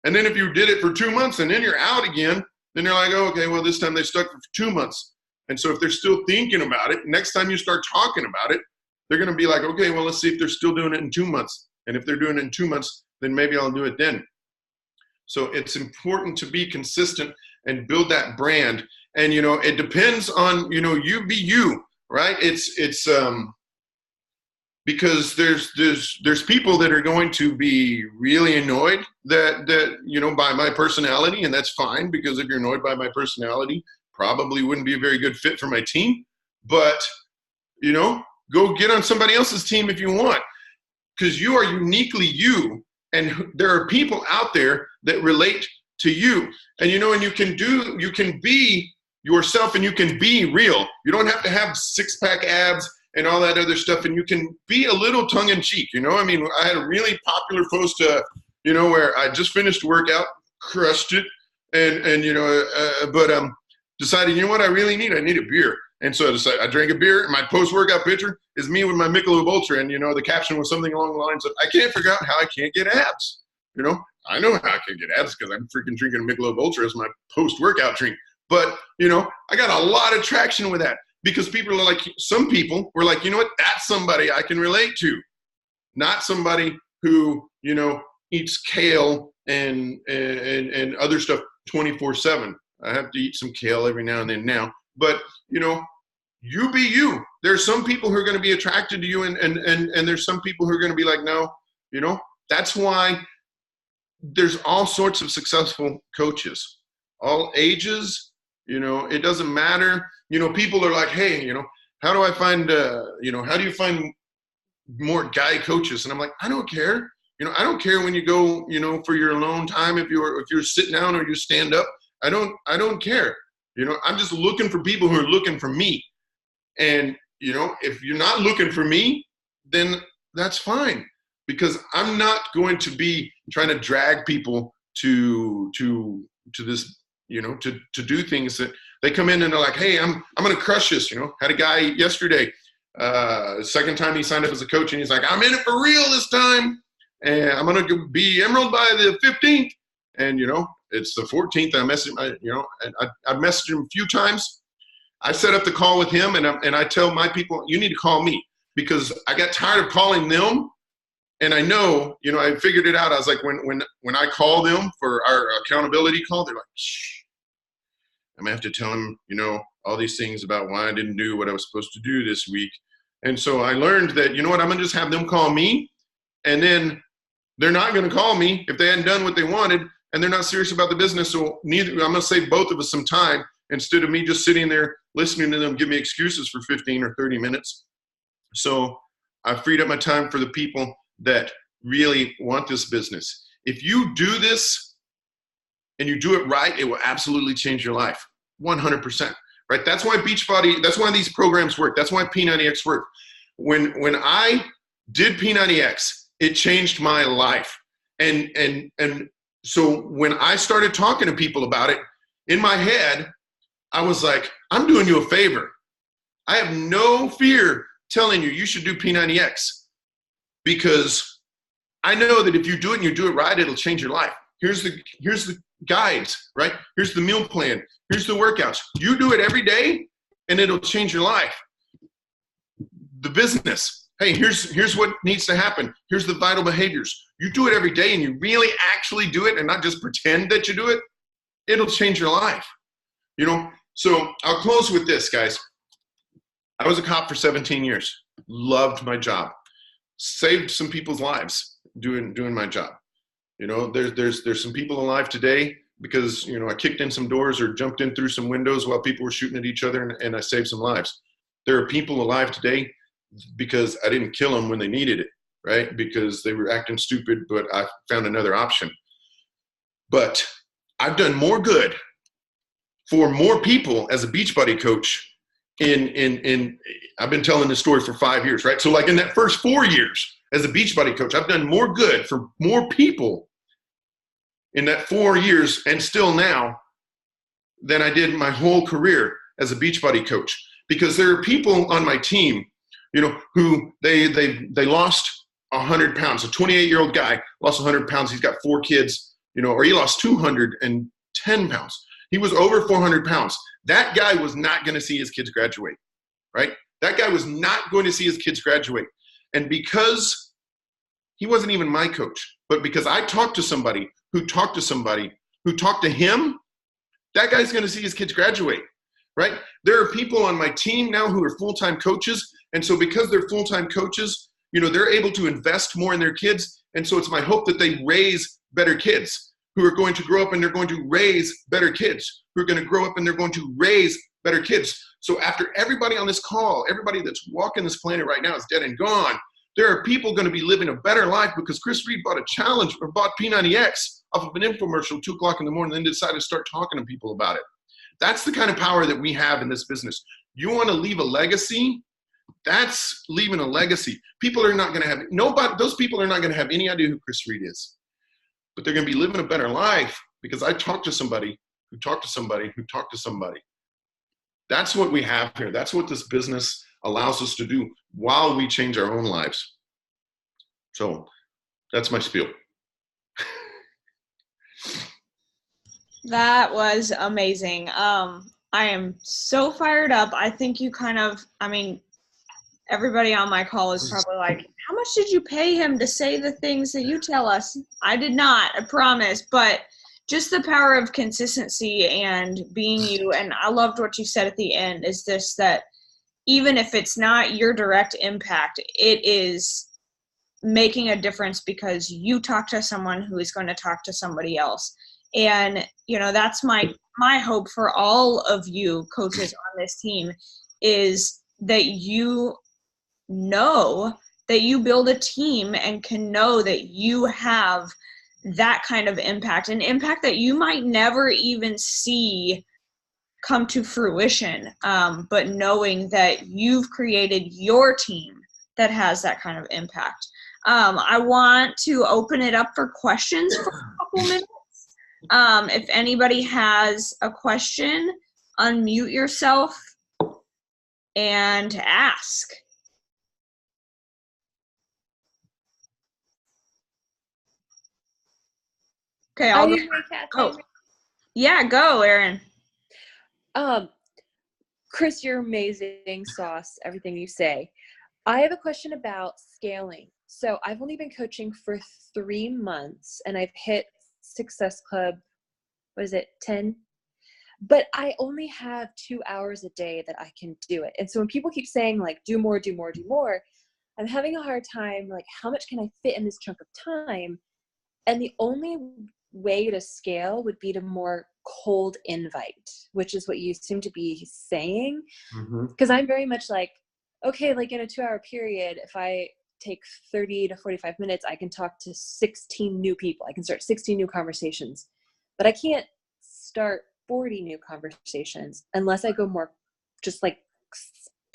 And then if you did it for 2 months and then you're out again, then they're like, oh, okay, well, this time they stuck for 2 months. And so if they're still thinking about it, next time you start talking about it, they're going to be like, okay, well, let's see if they're still doing it in 2 months. And if they're doing it in 2 months, then maybe I'll do it then. So it's important to be consistent and build that brand. And, you know, it depends on, you know, you be you, right? It's because there's people that are going to be really annoyed that, you know, by my personality, and that's fine, because if you're annoyed by my personality, probably wouldn't be a very good fit for my team. But, you know, go get on somebody else's team if you want, because you are uniquely you. And there are people out there that relate to you. And, you know, and you can be yourself and you can be real. You don't have to have 6-pack abs and all that other stuff. And you can be a little tongue in cheek, you know. I mean, I had a really popular post, you know, where I just finished workout, crushed it. And you know, but decided, you know what I really need? I need a beer. And so I decided, I drank a beer, and my post-workout picture is me with my Michelob Ultra, and, you know, the caption was something along the lines of, I can't figure out how I can't get abs. You know, I know how I can get abs because I'm freaking drinking a Michelob Ultra as my post-workout drink. But, you know, I got a lot of traction with that because people are like, some people were like, you know what, that's somebody I can relate to. Not somebody who, you know, eats kale and other stuff 24/7. I have to eat some kale every now and then now. But, you know, you be you. There's some people who are going to be attracted to you, and there's some people who are going to be like, no, you know. That's why there's all sorts of successful coaches, all ages, you know. It doesn't matter. You know, people are like, hey, you know, how do I find, you know, how do you find more guy coaches? And I'm like, I don't care. You know, I don't care when you go, you know, for your alone time, if you're sitting down or you stand up. I don't care. You know, I'm just looking for people who are looking for me. And, you know, if you're not looking for me, then that's fine, because I'm not going to be trying to drag people to this, you know, to do things that they come in and they're like, hey, I'm going to crush this. You know, had a guy yesterday, second time he signed up as a coach, and he's like, I'm in it for real this time, and I'm going to be Emerald by the 15th. And, you know, it's the 14th. I messaged him, you know, and I messaged him a few times. I set up the call with him, and I tell my people, you need to call me, because I got tired of calling them. And I know, you know, I figured it out. I was like, when I call them for our accountability call, they're like, shh, I'm going to have to tell them, you know, all these things about why I didn't do what I was supposed to do this week. And so I learned that, you know what, I'm going to just have them call me, and then they're not going to call me if they hadn't done what they wanted, and they're not serious about the business. So I'm going to save both of us some time instead of me just sitting there listening to them give me excuses for 15 or 30 minutes. So I freed up my time for the people that really want this business. If you do this and you do it right, it will absolutely change your life, 100%. Right? That's why Beachbody, that's why these programs work. That's why P90X work. When I did P90X, it changed my life. And so when I started talking to people about it, in my head, I was like, I'm doing you a favor. I have no fear telling you you should do P90X, because I know that if you do it and you do it right, it'll change your life. Here's the guides, right? Here's the meal plan. Here's the workouts. You do it every day and it'll change your life. The business. Hey, here's what needs to happen. Here's the vital behaviors. You do it every day and you really actually do it and not just pretend that you do it, it'll change your life. You know, so I'll close with this, guys. I was a cop for 17 years. Loved my job. Saved some people's lives doing my job. You know, there's some people alive today because, you know, I kicked in some doors or jumped in through some windows while people were shooting at each other, and I saved some lives. There are people alive today because I didn't kill them when they needed it, right? Because they were acting stupid, but I found another option. But I've done more good for more people as a Beachbody coach I've been telling this story for 5 years, right? So like in that first 4 years as a Beachbody coach, I've done more good for more people in that 4 years and still now than I did my whole career as a Beachbody coach. Because there are people on my team, you know, who they lost 100 pounds. A 28-year-old guy lost 100 pounds. He's got 4 kids, you know, or he lost 210 pounds. He was over 400 pounds. That guy was not going to see his kids graduate, right? That guy was not going to see his kids graduate. And because he wasn't even my coach, but because I talked to somebody who talked to him, that guy's going to see his kids graduate, right? There are people on my team now who are full-time coaches. And so because they're full-time coaches, you know, they're able to invest more in their kids. And so it's my hope that they raise better kids who are going to grow up and they're going to raise better kids, who are going to grow up and they're going to raise better kids. So after everybody on this call, everybody that's walking this planet right now is dead and gone, there are people going to be living a better life because Chris Reed bought a challenge or bought P90X off of an infomercial 2 o'clock in the morning and then decided to start talking to people about it. That's the kind of power that we have in this business. You want to leave a legacy? That's leaving a legacy. People are not going to have, those people are not going to have any idea who Chris Reed is. But they're going to be living a better life because I talked to somebody who talked to somebody who talked to somebody. That's what we have here. That's what this business allows us to do while we change our own lives. So that's my spiel. That was amazing. I am so fired up. I think you everybody on my call is probably like, how much did you pay him to say the things that you tell us? I did not, I promise. But just the power of consistency and being you. And I loved what you said at the end is this, that even if it's not your direct impact, it is making a difference because you talk to someone who is going to talk to somebody else. And, you know, that's my hope for all of you coaches on this team is that you know that you build a team and can know that you have that kind of impact, an impact that you might never even see come to fruition, but knowing that you've created your team that has that kind of impact. I want to open it up for questions for a couple minutes. If anybody has a question, unmute yourself and ask. Okay, I'll go. Oh. Yeah, go, Erin. Chris, you're amazing. Sauce, everything you say. I have a question about scaling. So I've only been coaching for 3 months and I've hit Success Club, 10? but I only have 2 hours a day that I can do it. And so when people keep saying like, do more, do more, do more, I'm having a hard time, like, how much can I fit in this chunk of time? And the only way to scale would be to more cold invite, which is what you seem to be saying. Because I'm very much like, okay, like in a 2-hour period, if I take 30 to 45 minutes, I can talk to 16 new people. I can start 16 new conversations, but I can't start 40 new conversations unless I go more just like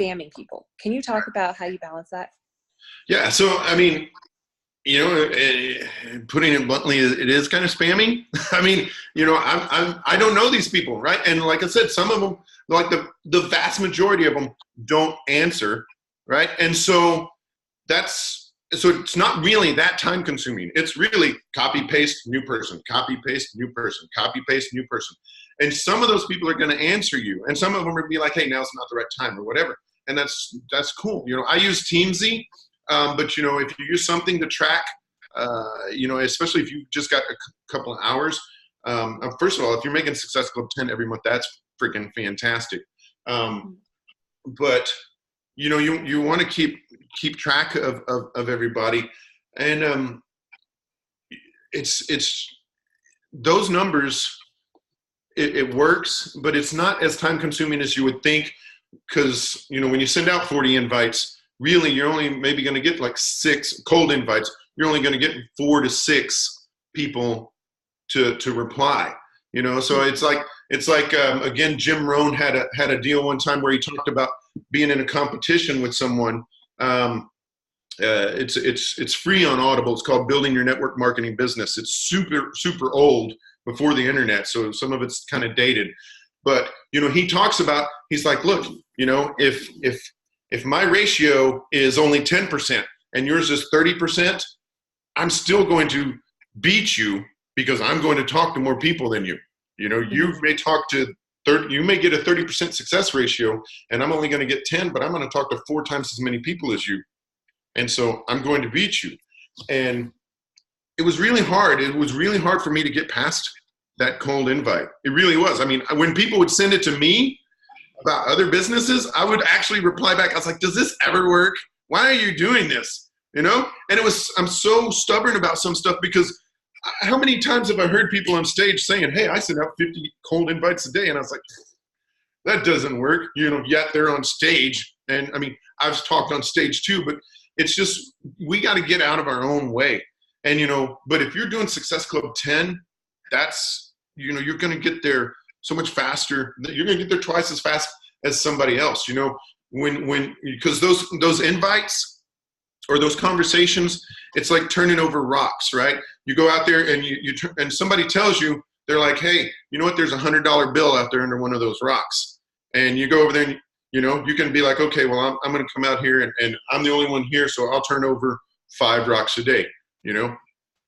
spamming people. Can you talk about how you balance that? Yeah. So, I mean, you know, putting it bluntly, it is kind of spammy. I mean, you know, I don't know these people, right? And like I said, some of them, like the vast majority of them, don't answer, right? And so it's not really that time consuming. It's really copy paste new person, copy paste new person, copy paste new person. And some of those people are going to answer you, and some of them are be like, "Hey, now's not the right time," or whatever. And that's cool. You know, I use Teamsy. But, you know, if you use something to track, you know, especially if you just got a couple of hours, first of all, if you're making Success Club 10 every month, that's freaking fantastic. But, you know, you want to keep track of everybody. And it's those numbers, it works, but it's not as time consuming as you would think. Because, you know, when you send out 40 invites, really, you're only maybe going to get like 6 cold invites. You're only going to get 4 to 6 people to reply. You know, so it's like again, Jim Rohn had a deal one time where he talked about being in a competition with someone. It's free on Audible. It's called Building Your Network Marketing Business. It's super old, before the internet, so some of it's kind of dated. But, you know, he talks about, he's like, look, you know, if my ratio is only 10% and yours is 30%, I'm still going to beat you because I'm going to talk to more people than you. You know, you may talk to 30, you may get a 30% success ratio, and I'm only going to get 10, but I'm going to talk to 4 times as many people as you. And so I'm going to beat you. And it was really hard. It was really hard for me to get past that cold invite. It really was. I mean, when people would send it to me about other businesses, I would actually reply back. I was like, does this ever work? Why are you doing this? You know? And I'm so stubborn about some stuff, because how many times have I heard people on stage saying, hey, I send out 50 cold invites a day. And I was like, that doesn't work. You know, yet they're on stage. And I mean, I've talked on stage too, but it's just, we got to get out of our own way. And, you know, but if you're doing Success Club 10, that's, you know, you're going to get there so much faster. You're going to get there twice as fast as somebody else, you know, because those invites or those conversations, it's like turning over rocks, right? You go out there and and somebody tells you, they're like, hey, you know what? There's $100 bill out there under one of those rocks. And you go over there and, you know, you can be like, okay, well, I'm going to come out here and I'm the only one here, so I'll turn over 5 rocks a day, you know,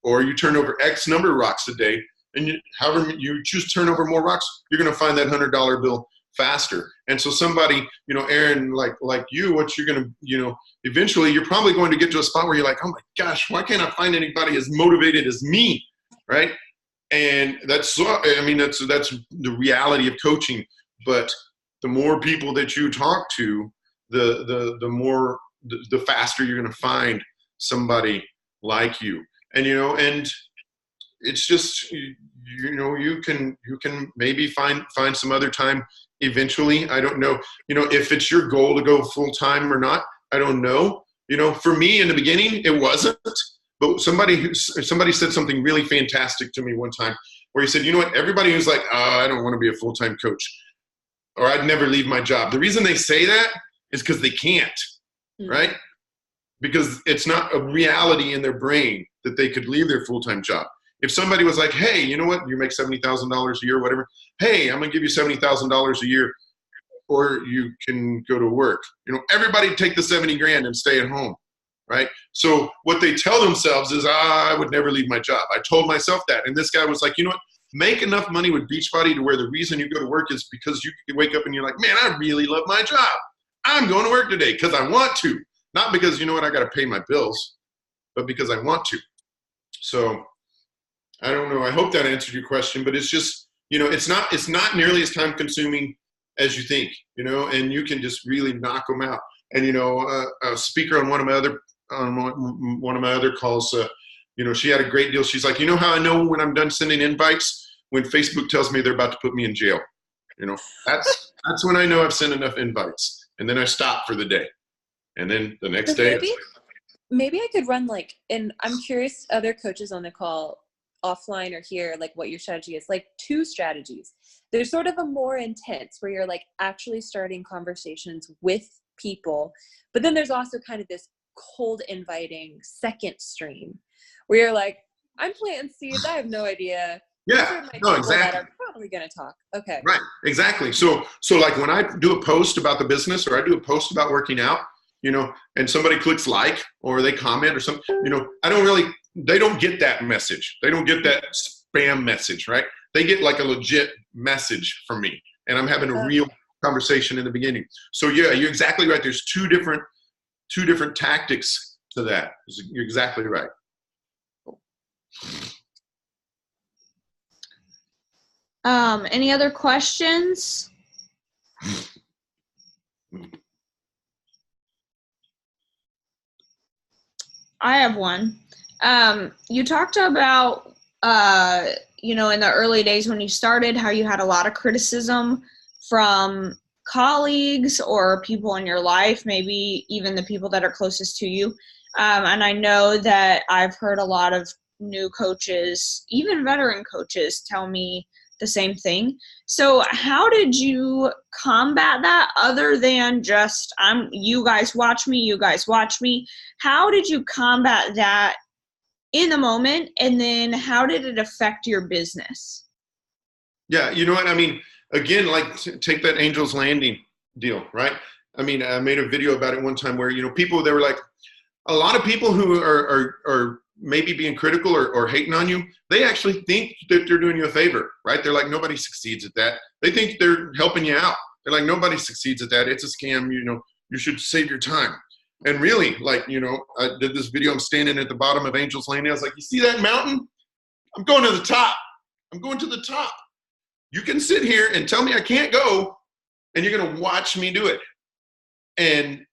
or you turn over X number of rocks a day. And however you choose to turn over more rocks, you're going to find that $100 bill faster. And so somebody, you know, Aaron, like you, what you're going to, you know, eventually you're probably going to get to a spot where you're like, oh my gosh, why can't I find anybody as motivated as me, right? And that's, I mean, that's the reality of coaching. But the more people that you talk to, the faster you're going to find somebody like you. And, you know, and it's just, you know, you can maybe find some other time eventually. I don't know, you know, if it's your goal to go full time or not, I don't know. You know, for me in the beginning, it wasn't, but somebody said something really fantastic to me one time where he said, you know what, everybody who's like, I don't want to be a full-time coach, or I'd never leave my job. The reason they say that is because they can't, right? Because it's not a reality in their brain that they could leave their full-time job. If somebody was like, hey, you know what, you make $70,000 a year, whatever. Hey, I'm going to give you $70,000 a year, or you can go to work. You know, everybody take the 70 grand and stay at home, right? So what they tell themselves is, I would never leave my job. I told myself that. And this guy was like, you know what, make enough money with Beachbody to where the reason you go to work is because you wake up and you're like, man, I really love my job. I'm going to work today because I want to. Not because, you know what, I got to pay my bills, but because I want to. So I don't know. I hope that answered your question, but it's just, you know, it's not nearly as time consuming as you think, you know, and you can just really knock them out. And, you know, a speaker on one of my other calls, you know, she had a great deal. She's like, you know how I know when I'm done sending invites? When Facebook tells me they're about to put me in jail. You know, that's when I know I've sent enough invites. And then I stop for the day. And then the next day. Maybe I could run like, and I'm curious, other coaches on the call, offline or here, like what your strategy is, like 2 strategies. There's sort of a more intense where you're like actually starting conversations with people. But then there's also kind of this cold inviting second stream where you're like, I'm planting seeds. I have no idea. Yeah, no, exactly. That are probably going to talk. Okay. Right, exactly. So like when I do a post about the business or I do a post about working out, you know, and somebody clicks like or they comment or something, you know, they don't get that message. They don't get that spam message, right? They get like a legit message from me and I'm having a real conversation in the beginning. So yeah, you're exactly right. There's two different tactics to that. You're exactly right. Any other questions? I have one. You talked about, you know, in the early days when you started, how you had a lot of criticism from colleagues or people in your life, maybe even the people that are closest to you. And I know that I've heard a lot of new coaches, even veteran coaches, tell me the same thing. So how did you combat that other than just, you guys watch me, you guys watch me? How did you combat that in the moment? And then how did it affect your business? Yeah, you know what? I mean, again, like take that Angels Landing deal, right? I mean, I made a video about it one time where, you know, people, they were like, a lot of people who are maybe being critical or hating on you, they actually think that they're doing you a favor, right? They're like, nobody succeeds at that. They think they're helping you out. They're like, nobody succeeds at that. It's a scam. You know, you should save your time. And really, like, you know, I did this video. I'm standing at the bottom of Angels Landing. I was like, you see that mountain? I'm going to the top. I'm going to the top. You can sit here and tell me I can't go, and you're going to watch me do it. And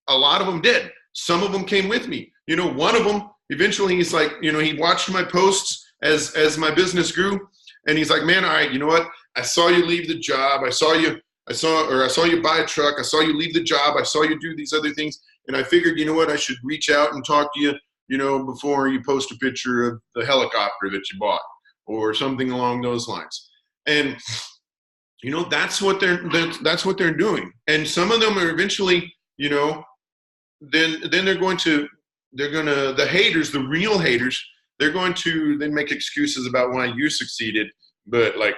a lot of them did. Some of them came with me. You know, one of them, eventually he's like, you know, he watched my posts as my business grew. And he's like, man, all right, you know what? I saw you leave the job. I saw you buy a truck. I saw you leave the job. I saw you do these other things. And I figured, you know what? I should reach out and talk to you, you know, before you post a picture of the helicopter that you bought or something along those lines. And, you know, that's what they're doing. And some of them are eventually, you know, then the haters, the real haters, they're going to then make excuses about why you succeeded, but like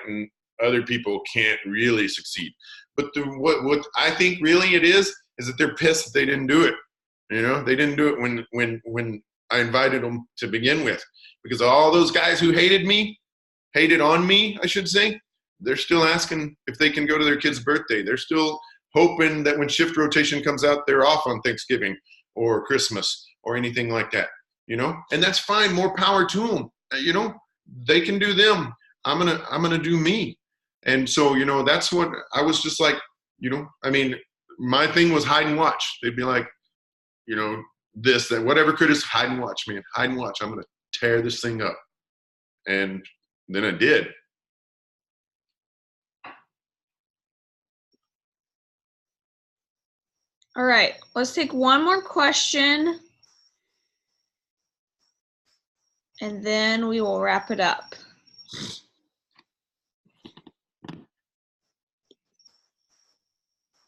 other people can't really succeed. But what I think really it is that they're pissed that they didn't do it. You know, they didn't do it when I invited them to begin with, because all those guys who hated on me, I should say, they're still asking if they can go to their kid's birthday. They're still hoping that when shift rotation comes out, they're off on Thanksgiving or Christmas or anything like that, you know, and that's fine. More power to them. You know, they can do them. I'm going to do me. And so, you know, that's what I was just like, you know, I mean, my thing was hide and watch. They'd be like, you know, this, that, whatever could is hide and watch, man, hide and watch. I'm going to tear this thing up. And then I did. All right, let's take one more question and then we will wrap it up.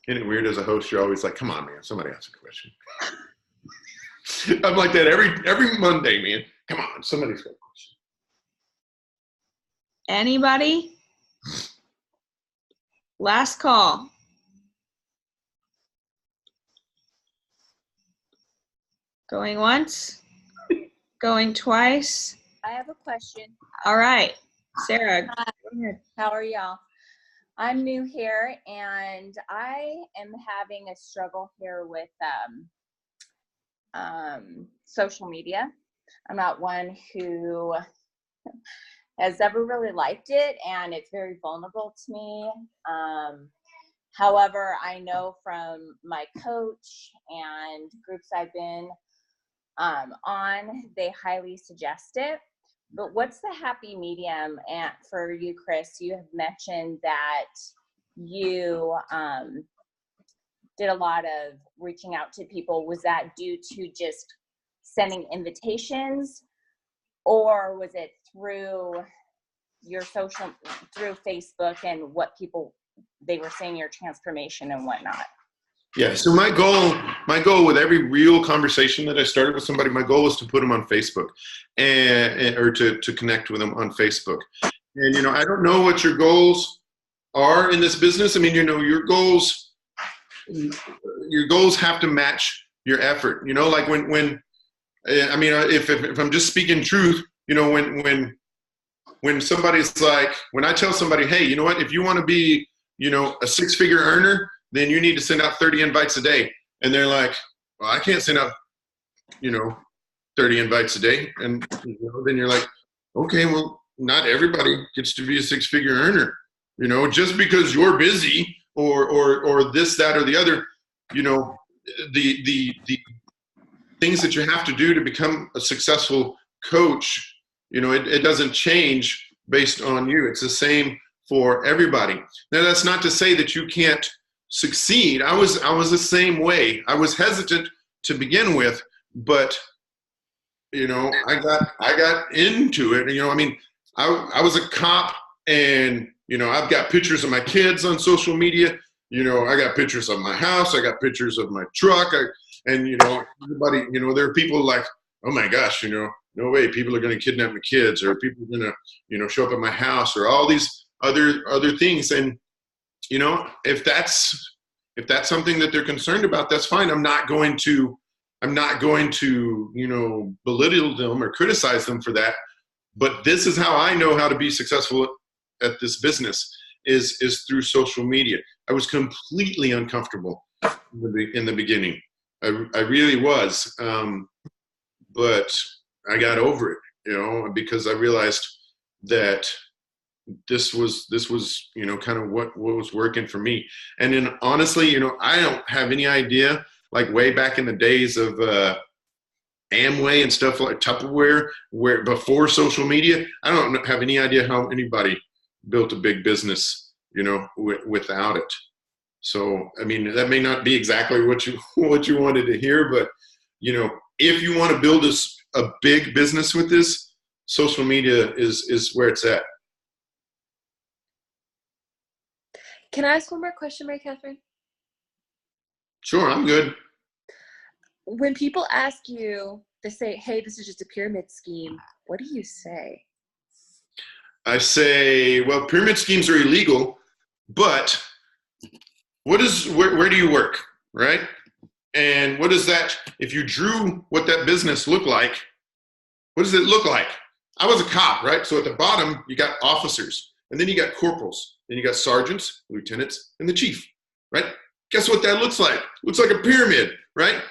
Isn't it weird as a host, you're always like, come on, man, somebody ask a question. I'm like that every Monday, man. Come on, somebody's got a question. Anybody? Last call. Going once? Going twice? I have a question. All right, Sarah. Hi. Go ahead. How are y'all? I'm new here and I am having a struggle here with social media. I'm not one who has ever really liked it, and it's very vulnerable to me. However, I know from my coach and groups I've been on, they highly suggest it. But what's the happy medium? And for you, Chris, you have mentioned that you did a lot of reaching out to people. Was that due to just sending invitations, or was it through your social, through Facebook and what people, they were saying your transformation and whatnot? Yeah. So my goal with every real conversation that I started with somebody, my goal was to put them on Facebook or to connect with them on Facebook. And, I don't know what your goals are in this business. I mean, your goals have to match your effort, like if I'm just speaking truth, when somebody's like, when I tell somebody, hey, you know what, if you want to be, a six-figure earner, then you need to send out 30 invites a day. And they're like, well, I can't send out, 30 invites a day. And then you're like, okay, well, not everybody gets to be a six-figure earner. Just because you're busy or this, that, or the other, the things that you have to do to become a successful coach, it doesn't change based on you. It's the same for everybody. Now, that's not to say that you can't succeed. I was the same way. I was hesitant to begin with, but I got into it. I was a cop, and I've got pictures of my kids on social media. I got pictures of my house. I got pictures of my truck. Everybody, there are people like, oh my gosh, no way, people are going to kidnap my kids, or people are going to, show up at my house, or all these other things. And, if that's something that they're concerned about, that's fine. I'm not going to, belittle them or criticize them for that. But this is how I know how to be successful at this business is through social media. I was completely uncomfortable in the beginning. I really was. But I got over it, because I realized that this was, kind of what was working for me. And then honestly, I don't have any idea, like way back in the days of Amway and stuff like Tupperware, where before social media, I don't have any idea how anybody built a big business, without it. So, that may not be exactly what you wanted to hear, but, if you want to build a big business with this, social media is where it's at. Can I ask one more question, Mary Catherine? Sure, I'm good. When people ask you, they say, hey, this is just a pyramid scheme, what do you say? I say, well, pyramid schemes are illegal, but where do you work, right? And what is that, if you drew what that business looked like, what does it look like? I was a cop, right? So at the bottom, you got officers, and then you got corporals, then you got sergeants, lieutenants, and the chief, right? Guess what that looks like? Looks like a pyramid, right?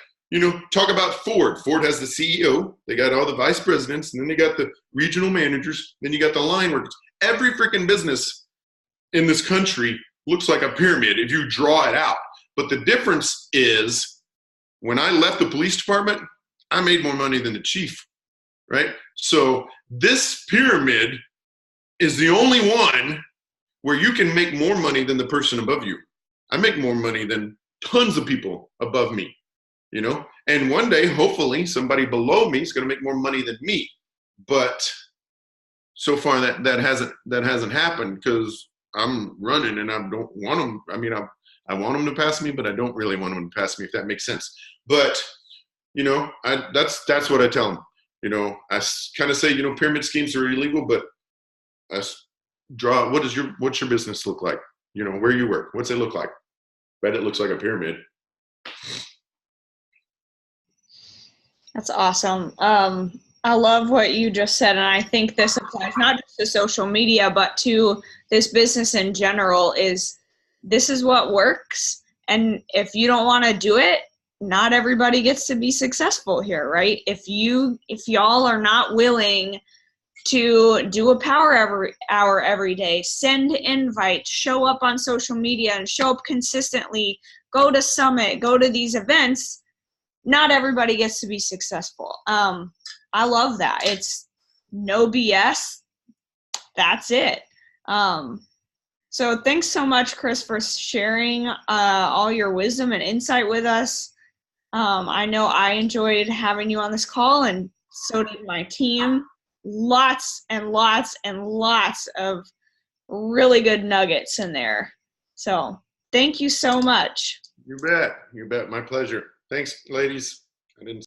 Talk about Ford. Ford has the CEO, they got all the vice presidents, and then they got the regional managers, then you got the line workers. Every freaking business in this country looks like a pyramid if you draw it out. But the difference is, when I left the police department, I made more money than the chief, right? So this pyramid is the only one where you can make more money than the person above you. I make more money than tons of people above me, and one day, hopefully, somebody below me is going to make more money than me. But so far that hasn't happened, because I'm running and I don't want them. I want them to pass me, but I don't really want them to pass me, if that makes sense. But, that's what I tell them. I kind of say, pyramid schemes are illegal, but I draw, what's your business look like? Where you work, what's it look like? Bet it looks like a pyramid. That's awesome. I love what you just said, and I think this applies not just to social media, but to this business in general. This is what works, and if you don't want to do it, not everybody gets to be successful here, right? If y'all are not willing to do a power hour every day, send invites, show up on social media and show up consistently, go to Summit, go to these events, not everybody gets to be successful. I love that. It's no BS. That's it. So thanks so much, Chris, for sharing all your wisdom and insight with us. I know I enjoyed having you on this call, and so did my team. Lots and lots and lots of really good nuggets in there. So thank you so much. You bet. You bet. My pleasure. Thanks, ladies. I didn't